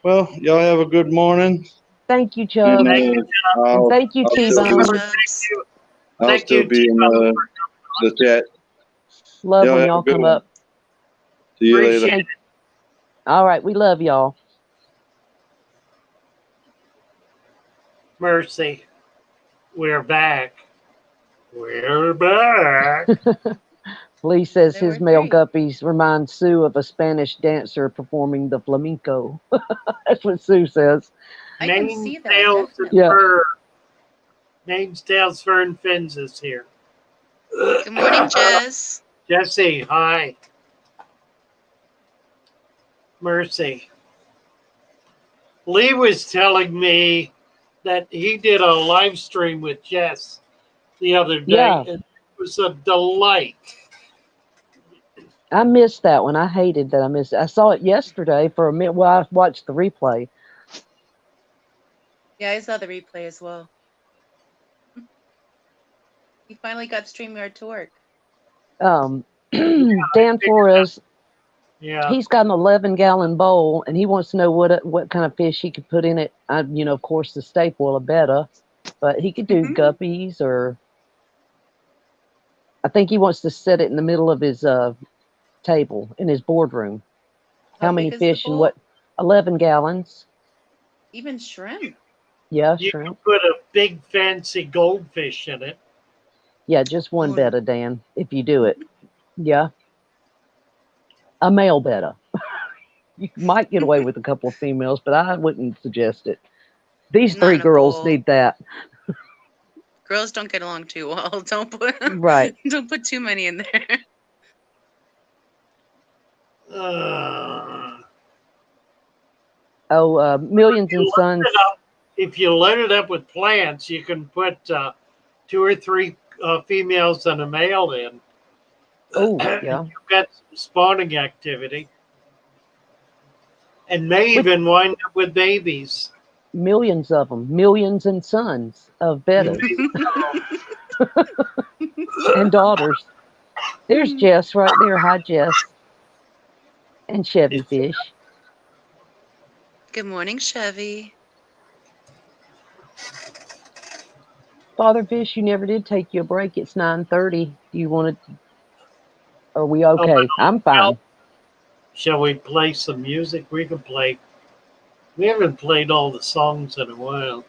Well, y'all have a good morning, Thank you, and Chubbs. Thank you, And I'll thank you, I'll Thank still you, be T-Bone. Chubbs. I'll Thank still you, be in T-Bone. the chat. Love Y'all when have y'all a good come one. up. See you later. Appreciate Hey, it. all right, we love y'all. Mercy. We're back. We're back. Lee says There his were male 3. guppies remind Sue of a Spanish dancer performing the flamenco. That's what Sue says. I can Main see that, tails and definitely. Yeah. fur. Name's tails, fur, and fins is here. Good morning, Jess. Jesse, hi. Mercy. Lee was telling me that he did a live stream with Jess the other day, Yeah. and it was a delight. I missed that one. I hated that I missed it. I saw it yesterday for a minute. Well, I watched the replay. Yeah, I saw the replay as well. He finally got StreamYard to work. Dan Flores, Yeah. he's got an 11-gallon bowl, and he wants to know what kind of fish he could put in it. Of course, the staple, a betta, but he could do guppies, or I think he wants to set it in the middle of his table in his boardroom. How How many big is the fish and bowl? what? 11 gallons. Even shrimp. Yeah, You can shrimp. put a big fancy goldfish in it. Yeah, just one Oh, betta, Dan, if you do it. Yeah, a male betta. You might get away with a couple of females, but I wouldn't suggest it. These not 3 in a girls bowl. need that. Girls don't get along too well. Don't put Right. don't put too many in there. Oh, Millions and Sons. If you load it up with plants, you can put 2 or 3 females and a male in. Oh, yeah. You've got some spawning activity. And may With even wind up with babies. millions of them. Millions and sons of bettas and daughters. There's Jess right there. Hi, Jess. And Chevy Fish. Good morning, Chevy. Father Fish, you never did take you a break. It's 9:30. Do you want to? Are we okay? I'm fine. Shall we play some music? We can play. We haven't played all the songs in a while.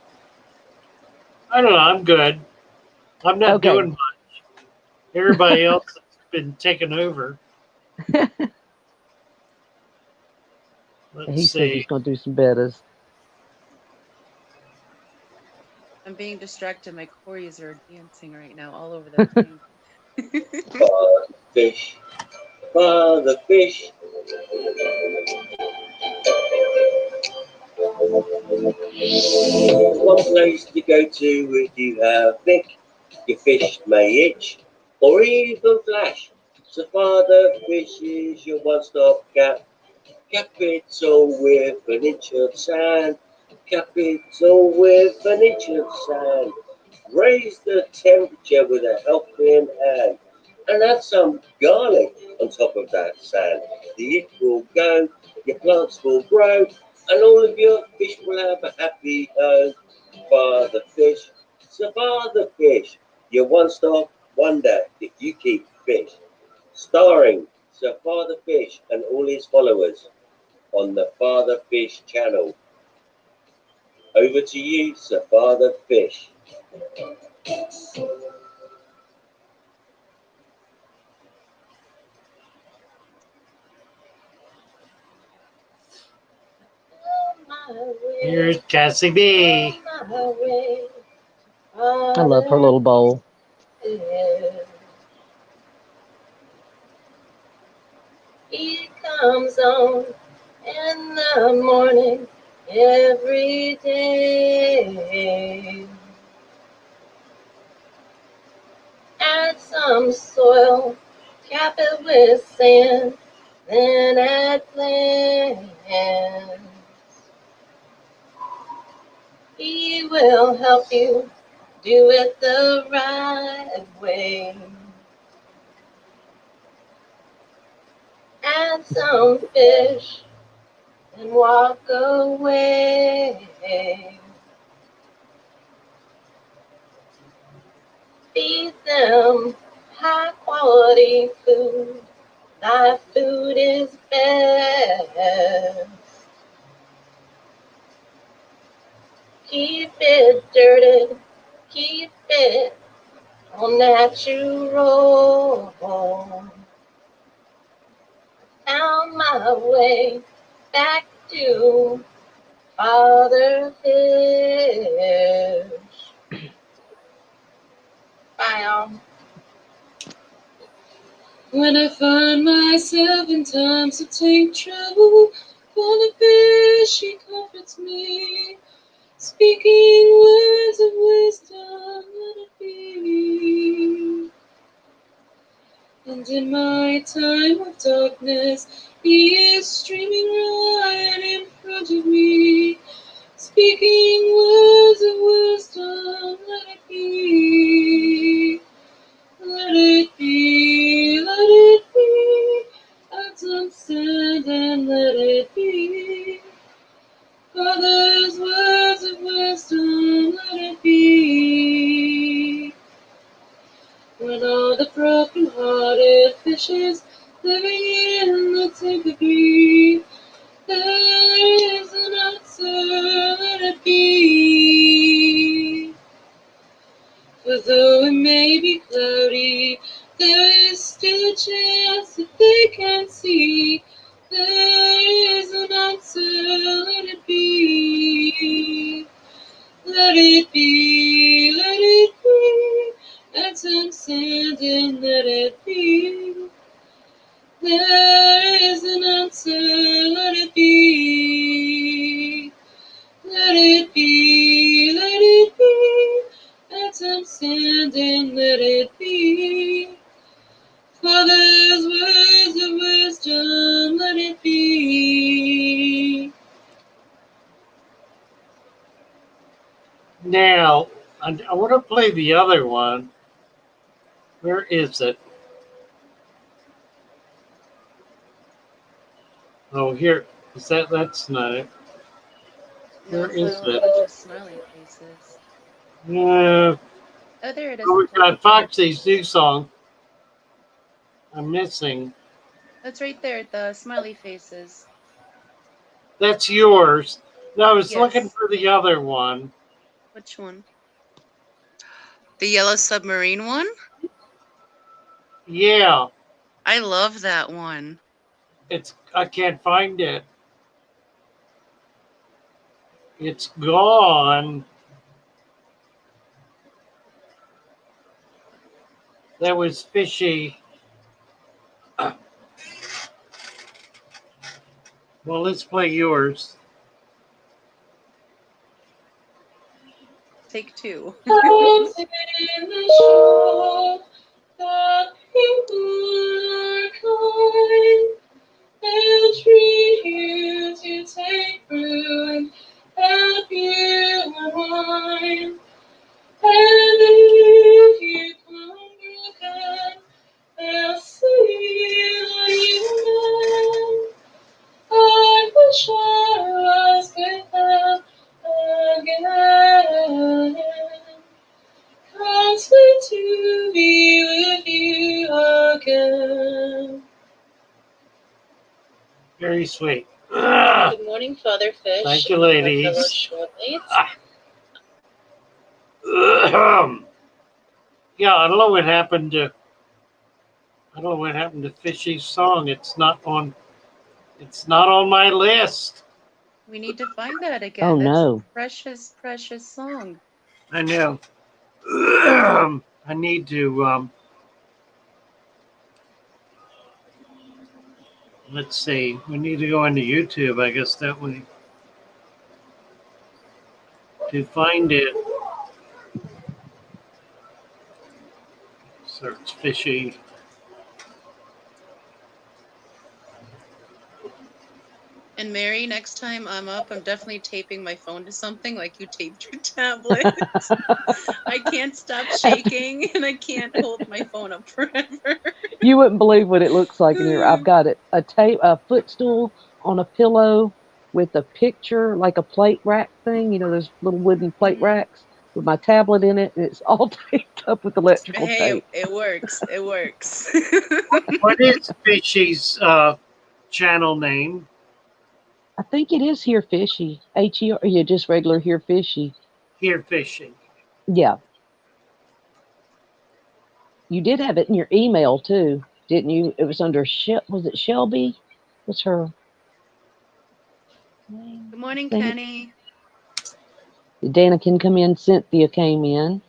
I don't know. I'm good. I'm not Okay. doing much. Everybody else has been taken over. Let's He says he's see. going to do some bettas. I'm being distracted. My corgis are dancing right now all over the thing. Fish. Father fish. One place to go to if you have Vic, your fish may itch or even flash. So Father Fish is your one-stop cap. Capital with an inch of sand. Capital with an inch of sand. Raise the temperature with a helping hand. And add some garlic on top of that sand. The it will go, your plants will grow, and all of your fish will have a happy home. Father Fish, so Father Fish, your one-stop wonder if you keep fish. Starring Sir Father Fish and all his followers on the Father Fish channel. Over to you, Sir Father Fish. Here's Cassie B. I love her little bowl. He comes on in the morning every day. Add some soil, cap it with sand, then add plants. He will help you do it the right way. Add some fish and walk away. Feed them high quality food. Thy food is best. Keep it dirted, keep it all natural. Found my way back to Father Fish. Bye, y'all. When I find myself in times of take trouble, Father Fish, he comforts me. Speaking words of wisdom, let it be. And in my time of darkness, he is streaming right in front of me. Speaking words of wisdom, let it be. Let it be, let it be. Add some sand and let it be. Father's words of wisdom, let it be. When all the broken-hearted fishes living in the tank agree, there is an answer, let it be. For though it may be cloudy, there is still a chance that they can see. There is an answer, let it be. Let it be, let it be. Add some sand and let it be. There is an answer, let it be. Let it be, let it be. Add some sand and let it be. Father's words of wisdom, let it be. Now, I want to play the other one. Where is it? Oh, here. Is that? That's not it. No, Where it's a is bunch it? of smiley faces. Yeah. Oh, there it is. Oh, we got Foxy's new song. I'm missing. That's right there, the smiley faces. That's yours. No, I was looking Yes. for the other one. Which one? The yellow submarine one? Yeah. I love that one. I can't find it. It's gone. That was fishy. Well, let's play yours. Take two. Out in the shore, the people are kind. They'll treat you to take root and help you unwind. And if you come broken, they'll see what you meant. I wish I was with them again. Can't wait to be with you again. Very sweet. Good morning, Father Fish. Thank you, Our ladies. fellow shortly. Yeah, I don't know what happened to Fishy's song. It's not on my list. We need to find that again. Oh, That's no. a precious, precious song. I know. I need to let's see. We need to go into YouTube, I guess, that way to find it. Search Fishy. And Mary, next time I'm up, I'm definitely taping my phone to something like you taped your tablet. I can't stop shaking and I can't hold my phone up forever. You wouldn't believe what it looks like in here. I've got a footstool on a pillow with a picture, like a plate rack thing. You know, those little wooden plate racks with my tablet in it, and it's all taped up with electrical Hey, tape. it works. It works. What is Fishy's channel name? I think it is Here Fishy. H-E-R, yeah, just regular Here Fishy. Here Fishing. Yeah. You did have it in your email too, didn't you? It was under was it Shelby? What's her name? Good morning, I think. Kenny. Danikin come in, Cynthia came in.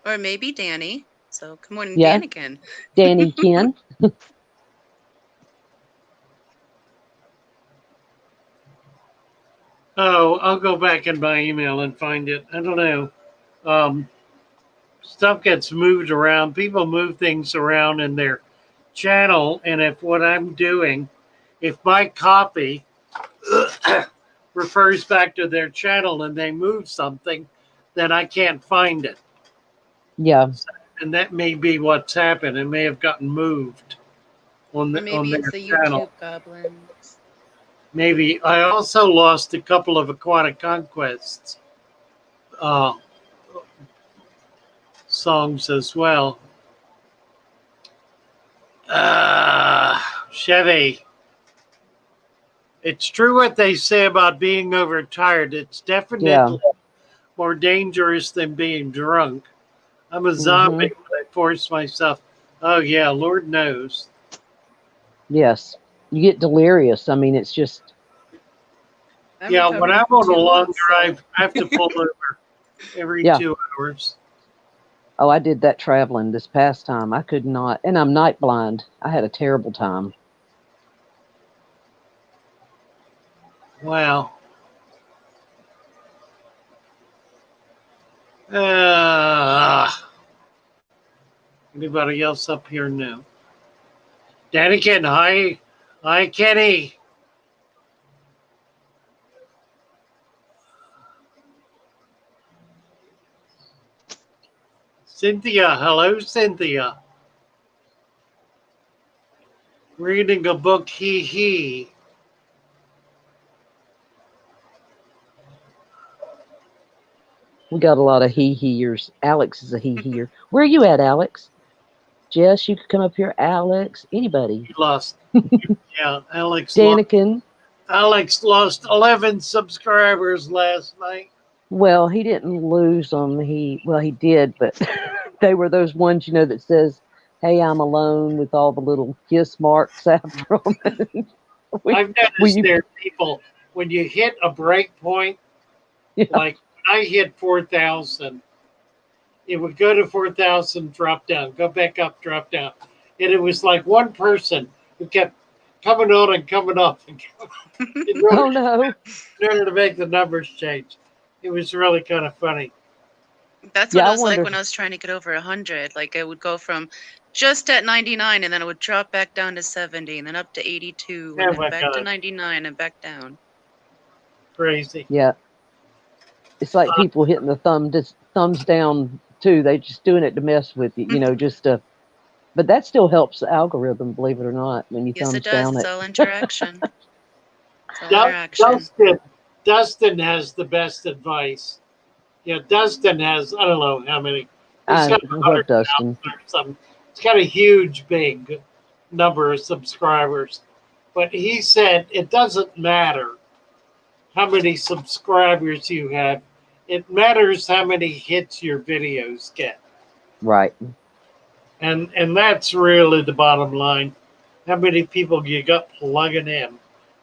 Or maybe Danny. So good morning, Yeah. Danikin. Danny Ken. Oh, I'll go back in my email and find it. I don't know. Stuff gets moved around. People move things around in their channel, and if what I'm doing, if my copy refers back to their channel and they move something, then I can't find it. Yeah. And that may be what's happened. It may have gotten moved on Or maybe their it's the channel. YouTube goblins. Maybe. I also lost a couple of Aquatic Conquests songs as well. Chevy. It's true what they say about being overtired. It's definitely more dangerous than being drunk. I'm a zombie, but I force myself. Oh, yeah, Lord knows. Yes. You get delirious. I mean, it's just. Yeah, when I'm on a long drive, I have to pull over every 2 hours. Oh, I did that traveling this past time. I could not. And I'm night blind. I had a terrible time. Wow. Anybody else up here? No. Danikin, hi. Hi, Kenny. Cynthia, hello, Cynthia. Reading a book, he. We got a lot of he-heers. Alex is a he-heer. Where are you at, Alex? Jess, you could come up here. Alex, anybody. You lost. Yeah, Alex. Danikin. Alex lost 11 subscribers last night. Well, he didn't lose them. He did, but they were those ones, you know, that says, "Hey, I'm alone," with all the little kiss marks after them. I've noticed there are people, when you hit a break point, like when I hit 4,000, it would go to 4,000, drop down, go back up, drop down. And it was like one person who kept coming on and coming off. Oh, no. In order to make the numbers change. It was really kind of funny. That's what Yeah, it I was like wonder. when I was trying to get over 100. Like it would go from just at 99 and then it would drop back down to 70 and then up to 82 and Oh then my back to God, 99 and back down. crazy. Yeah, it's like people hitting the thumbs down too. They just doing it to mess with you, just to. But that still helps the algorithm, believe it or not, when you Yes, it thumbs does. down It's it. all interaction. It's all Du- interaction. Dustin has the best advice. Dustin has, I don't know how many. He's I got love 100,000 Dustin. or something. He's got a huge, big number of subscribers. But he said it doesn't matter how many subscribers you have. It matters how many hits your videos get. Right, And that's really the bottom line. How many people you got plugging in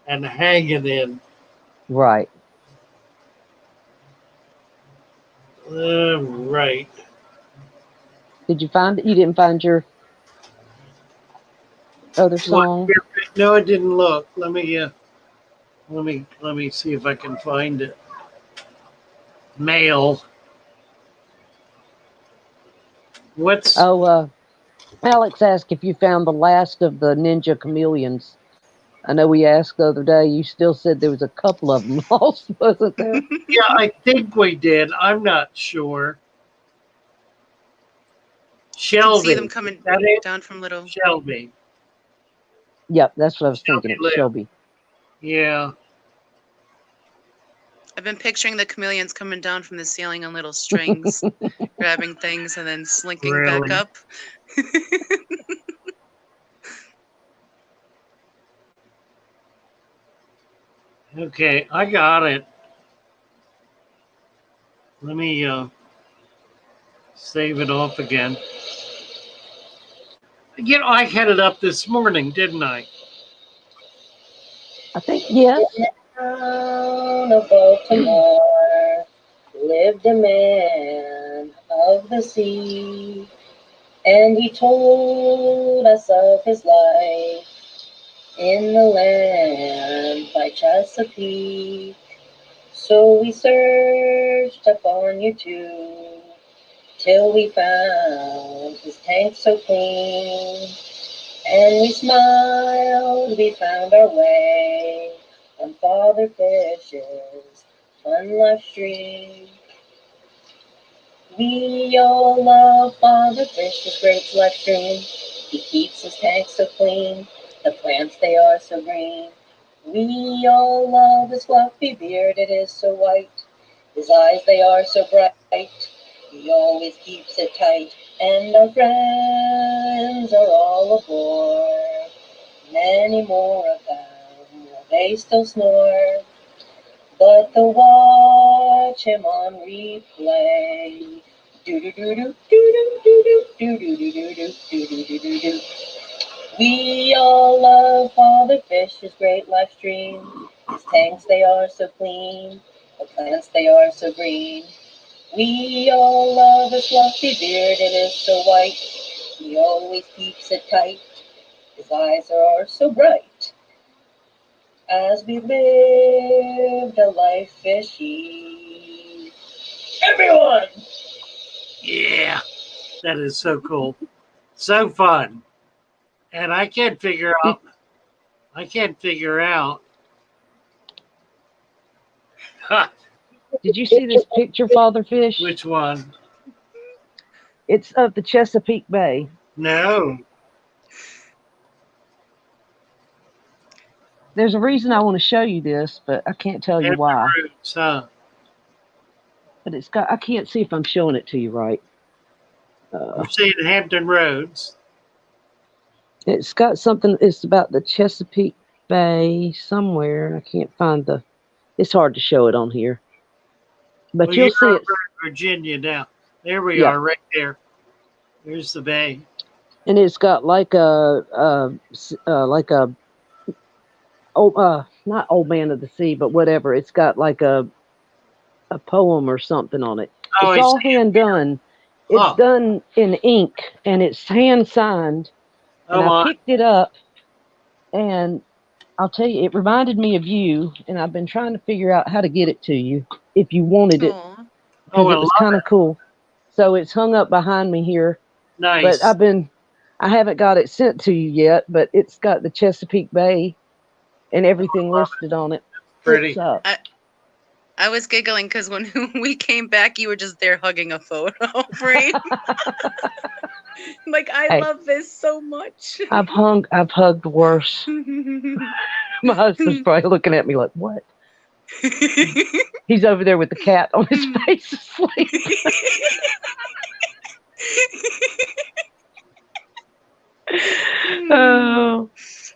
and hanging in. right. Right. Did you find it? You didn't find your other What? song? No, I didn't look. Let me see if I can find it. Mail. What's Oh, Alex asked if you found the last of the Ninja Chameleons. I know we asked the other day. You still said there was a couple of them lost, wasn't there? Yeah, I think we did. I'm not sure. You can see Shelby. them Is coming that it? down from little. Shelby. Yep, that's what I was thinking. Shelby It was Lip. Shelby. Yeah. I've been picturing the chameleons coming down from the ceiling on little strings, grabbing things and then slinking back Really. up. Okay, I got it. Let me save it off again. I had it up this morning, didn't I? I think yes. Town of Baltimore lived a man of the sea, and he told us of his life in the land by Chesapeake. So we searched up on YouTube till we found his tank so clean. And we smiled, we found our way on Father Fish's fun life stream. We all love Father Fish's great life stream. He keeps his tank so clean, the plants they are so green. We all love his fluffy beard, it is so white. His eyes they are so bright, he always keeps it tight. And our friends are all aboard, many more of them, they still snore. But they'll watch him on replay. Do do do do do do do do do do do do do do do do. We all love Father Fish's great life stream. His tanks they are so clean, the plants they are so green. We all love his fluffy beard, it is so white. He always keeps it tight. His eyes are so bright. As we lived a life fishy. Everyone! Yeah. That is so cool. So fun. And I can't figure out. Did you see this picture, Father Fish? Which one? It's of the Chesapeake Bay. No. There's a reason I want to show you this, but I can't tell you why. Roots, huh? But it's got. I can't see if I'm showing it to you right. You're saying Hampton Roads. It's got something. It's about the Chesapeake Bay somewhere. I can't find the. It's hard to show it on here, but Well, you'll you're see it. over in Virginia now. There we Yeah. are, right there. There's the bay. And it's got like a not Old Man of the Sea, but whatever. It's got like a poem or something on it. Oh, It's I all see. hand done. It's Huh. done in ink and it's hand signed. And Oh I my. picked it up and I'll tell you, it reminded me of you. And I've been trying to figure out how to get it to you if you wanted it Aw. Oh, because I it was love kind of it. cool. So it's hung up behind me here. Nice. But I haven't got it sent to you yet, but it's got the Chesapeake Bay and everything listed on it. Pretty. Flips up. I was giggling because when we came back, you were just there hugging a photo frame. Like, I love this so much. I've hugged worse. My husband's probably looking at me like, what? He's over there with the cat on his face asleep. Oh.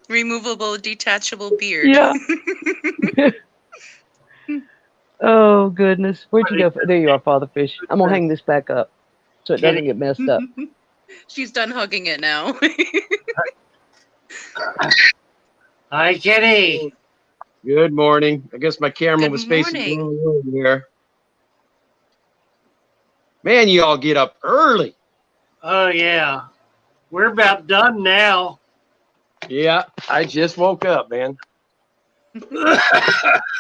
Removable, detachable beard. Yeah. Oh, goodness. Where'd you go? There you are, Father Fish. I'm going to hang this back up so it doesn't get messed up. She's done hugging it now. Hi, Kitty. Good morning. I guess my camera Good was facing the morning. wrong way here. Man, you all get up early. Oh, yeah. We're about done now. Yeah, I just woke up, man.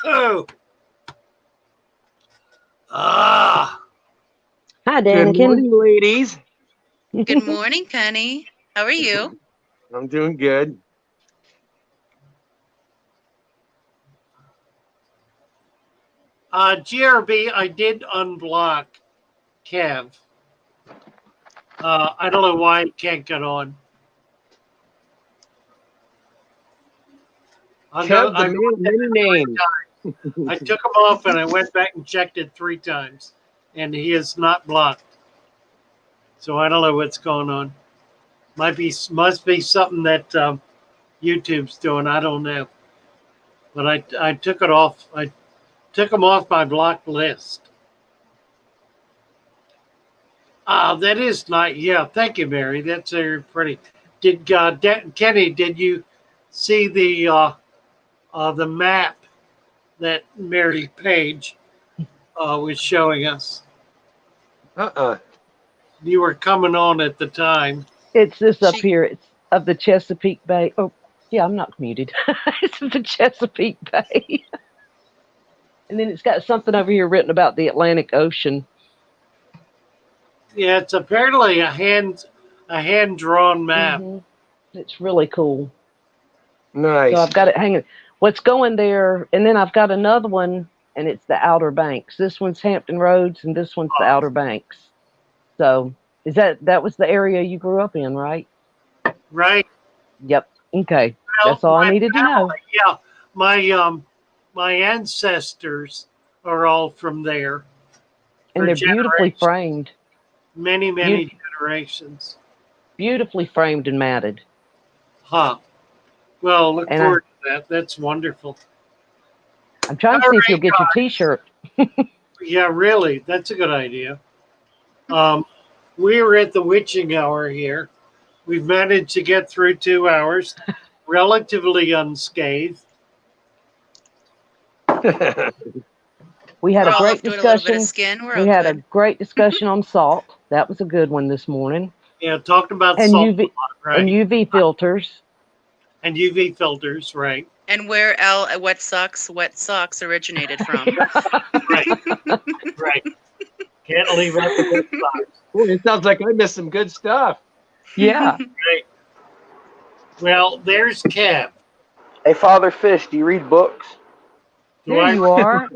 Oh. Ah. Hi, Good Dankin. morning, ladies. Good morning, Penny. How are you? I'm doing good. GRB, I did unblock Kev. I don't know why he can't get on. Kev, the man of many names. I took him off and I went back and checked it 3 times, and he is not blocked. So I don't know what's going on. Must be something that YouTube's doing. I don't know. But I took it off. I took him off my blocked list. That is nice. Yeah, thank you, Mary. That's very pretty. Did Kenny? Did you see the map that Mary Page was showing us? You were coming on at the time. It's this up here. It's of the Chesapeake Bay. Oh, yeah, I'm not muted. It's the Chesapeake Bay. And then it's got something over here written about the Atlantic Ocean. Yeah, it's apparently a hand-drawn map. Mm-hmm. It's really cool. Nice. So I've got it hanging. What's going there, and then I've got another one, and it's the Outer Banks. This one's Hampton Roads, and this one's the Outer Banks. So is that was the area you grew up in, right? Right. Yep. Okay. Well, That's all I needed to know. Yeah, my ancestors are all from there. And they're beautifully framed. Many generations. Beautifully framed and matted. Huh. Well, look forward to that. That's wonderful. I'm trying to see if you'll get your T-shirt. Yeah, really. That's a good idea. We're at the witching hour here. We've managed to get through 2 hours, relatively unscathed. We had a great discussion. We had a great discussion on salt. That was a good one this morning. Yeah, talked about and salt UV, right? And UV filters. And UV filters, right? And where wet socks originated from. Right. Can't leave out the wet socks. Boy, it sounds like I missed some good stuff. Yeah. Right. Well, there's Kev. Hey, Father Fish, do you read books? There you are.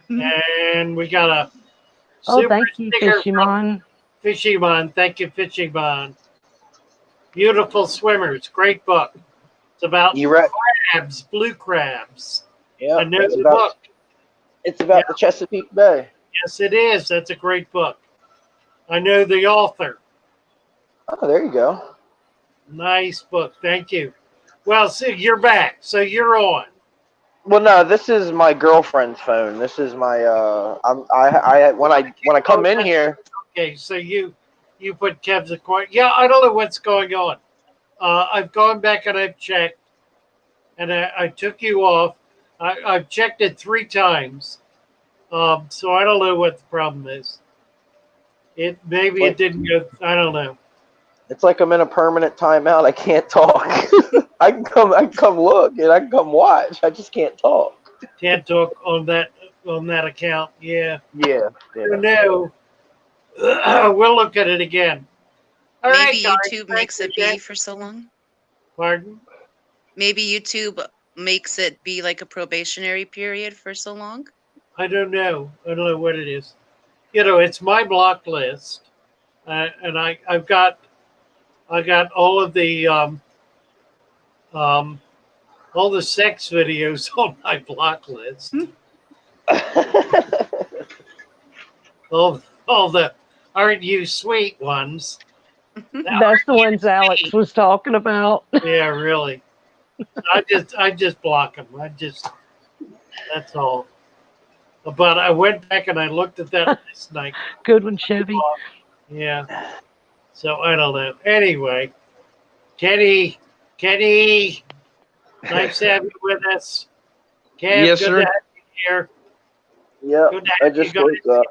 And we got a thank you, Fishymon. Fishymon, thank you, Fishymon. Beautiful Swimmers, great book. It's about crabs, blue crabs. Yeah, I know the book. It's about the Chesapeake Bay. Yes, it is. That's a great book. I know the author. Oh, there you go. Nice book. Thank you. Well, see, you're back. So you're on. Well, no, this is my girlfriend's phone. This is my when I come in here. Okay, so you put Kev's account. Yeah, I don't know what's going on. I've gone back and I've checked, and I took you off. I've checked it 3 times, so I don't know what the problem is. It didn't go. I don't know. It's like I'm in a permanent timeout. I can't talk. I can come look and I can come watch. I just can't talk. Can't talk on that account. Yeah. Yeah. No. We'll look at it again. All right, Maybe guys. YouTube Thanks makes it again. be for so long. Pardon? Maybe YouTube makes it be like a probationary period for so long. I don't know. I don't know what it is. You know, it's my block list, and I've got all of the all the sex videos on my block list. all the aren't you sweet ones. That's the ones Alex was talking about. Yeah, really. I just block them. That's all. But I went back and I looked at that last night. Good one, Chevy. Yeah. So I don't know. Anyway, Kenny, nice to have you with us. Kev, Yes, good sir. to have you here. Yep, Good to I have you just guys. woke up.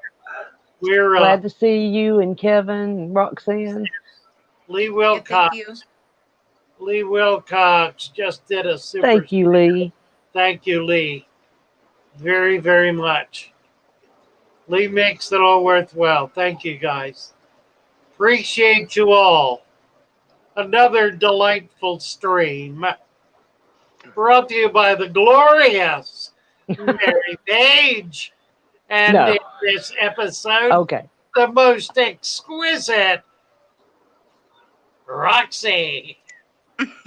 We're Glad to see you and Kevin and Roxanne. Lee Yeah, Wilcox. thank you. Lee Wilcox just did a super. Thank you, Lee. Thank you, Lee. Very, very much. Lee makes it all worthwhile. Thank you, guys. Appreciate you all. Another delightful stream brought to you by the glorious Mary Page. And No. in this episode, Okay. the most exquisite Roxy.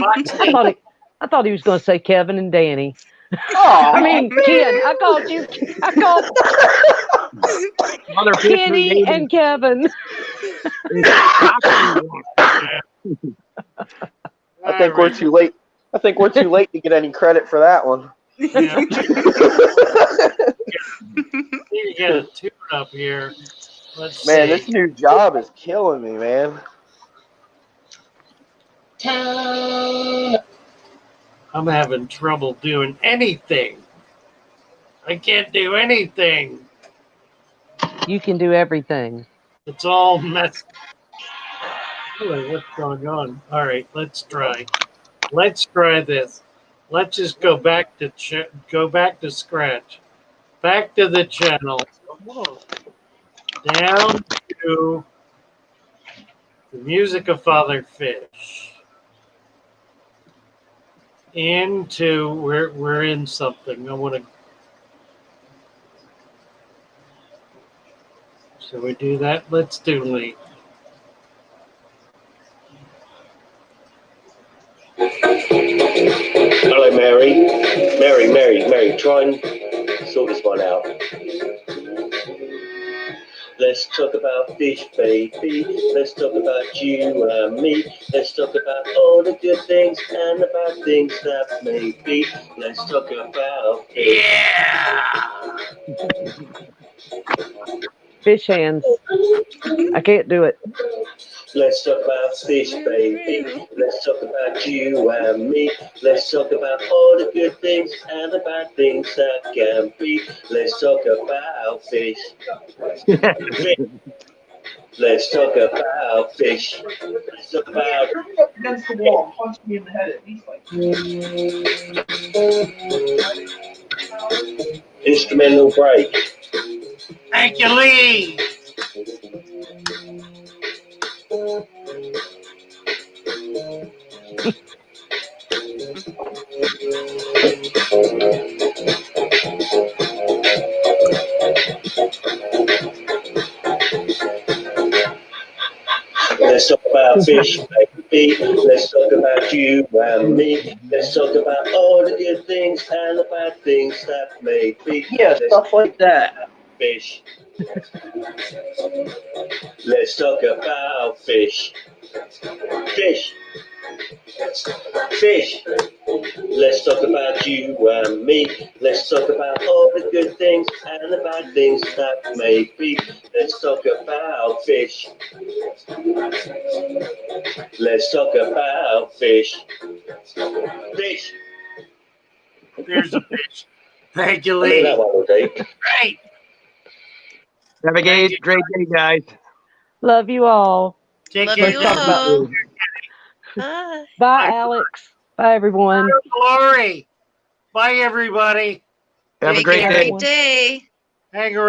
I thought he was going to say Kevin and Danny. Oh, I mean, Ken. I called Mother Kenny and Kevin. I think we're too late. I think we're too late to get any credit for that one. Yeah. You get a tune up here. Let's Man, see. this new job is killing me, man. I'm having trouble doing anything. I can't do anything. You can do everything. It's all messed. Really, what's going on? All right, let's try. Let's try this. Let's just go back to scratch. Back to the channel. Down to the music of Father Fish. Into we're in something. I want to. So we do that. Let's do Lee. Hello, Mary. Mary, try and sort this one out. Let's talk about fish, baby. Let's talk about you and me. Let's talk about all the good things and the bad things that may be. Let's talk about fish. Yeah! Fish hands. I can't do it. Let's talk about fish, baby. Let's talk about you and me. Let's talk about all the good things and the bad things that can be. Let's talk about fish. Let's talk about fish. Let's talk about Against the wall, punch me in the head at least like. instrumental break. Thank you, Lee. Let's talk about fish, baby. Let's talk about you and me. Let's talk about all the good things and the bad things that may be. Yeah, stuff like that. Fish. Let's talk about fish. Fish. Fish. Let's talk about you and me. Let's talk about all the good things and the bad things that may be. Let's talk about fish. Let's talk about fish. Fish. There's a fish. Thank you, I knew Lee. that one would be. Great. Have a great day, guys. Love you all. Take Love care. you Talk about all. food. Bye. Bye, Alex. Bye, everyone. Glory. Bye, everybody. Have a Make great it a day. great day. Hang around.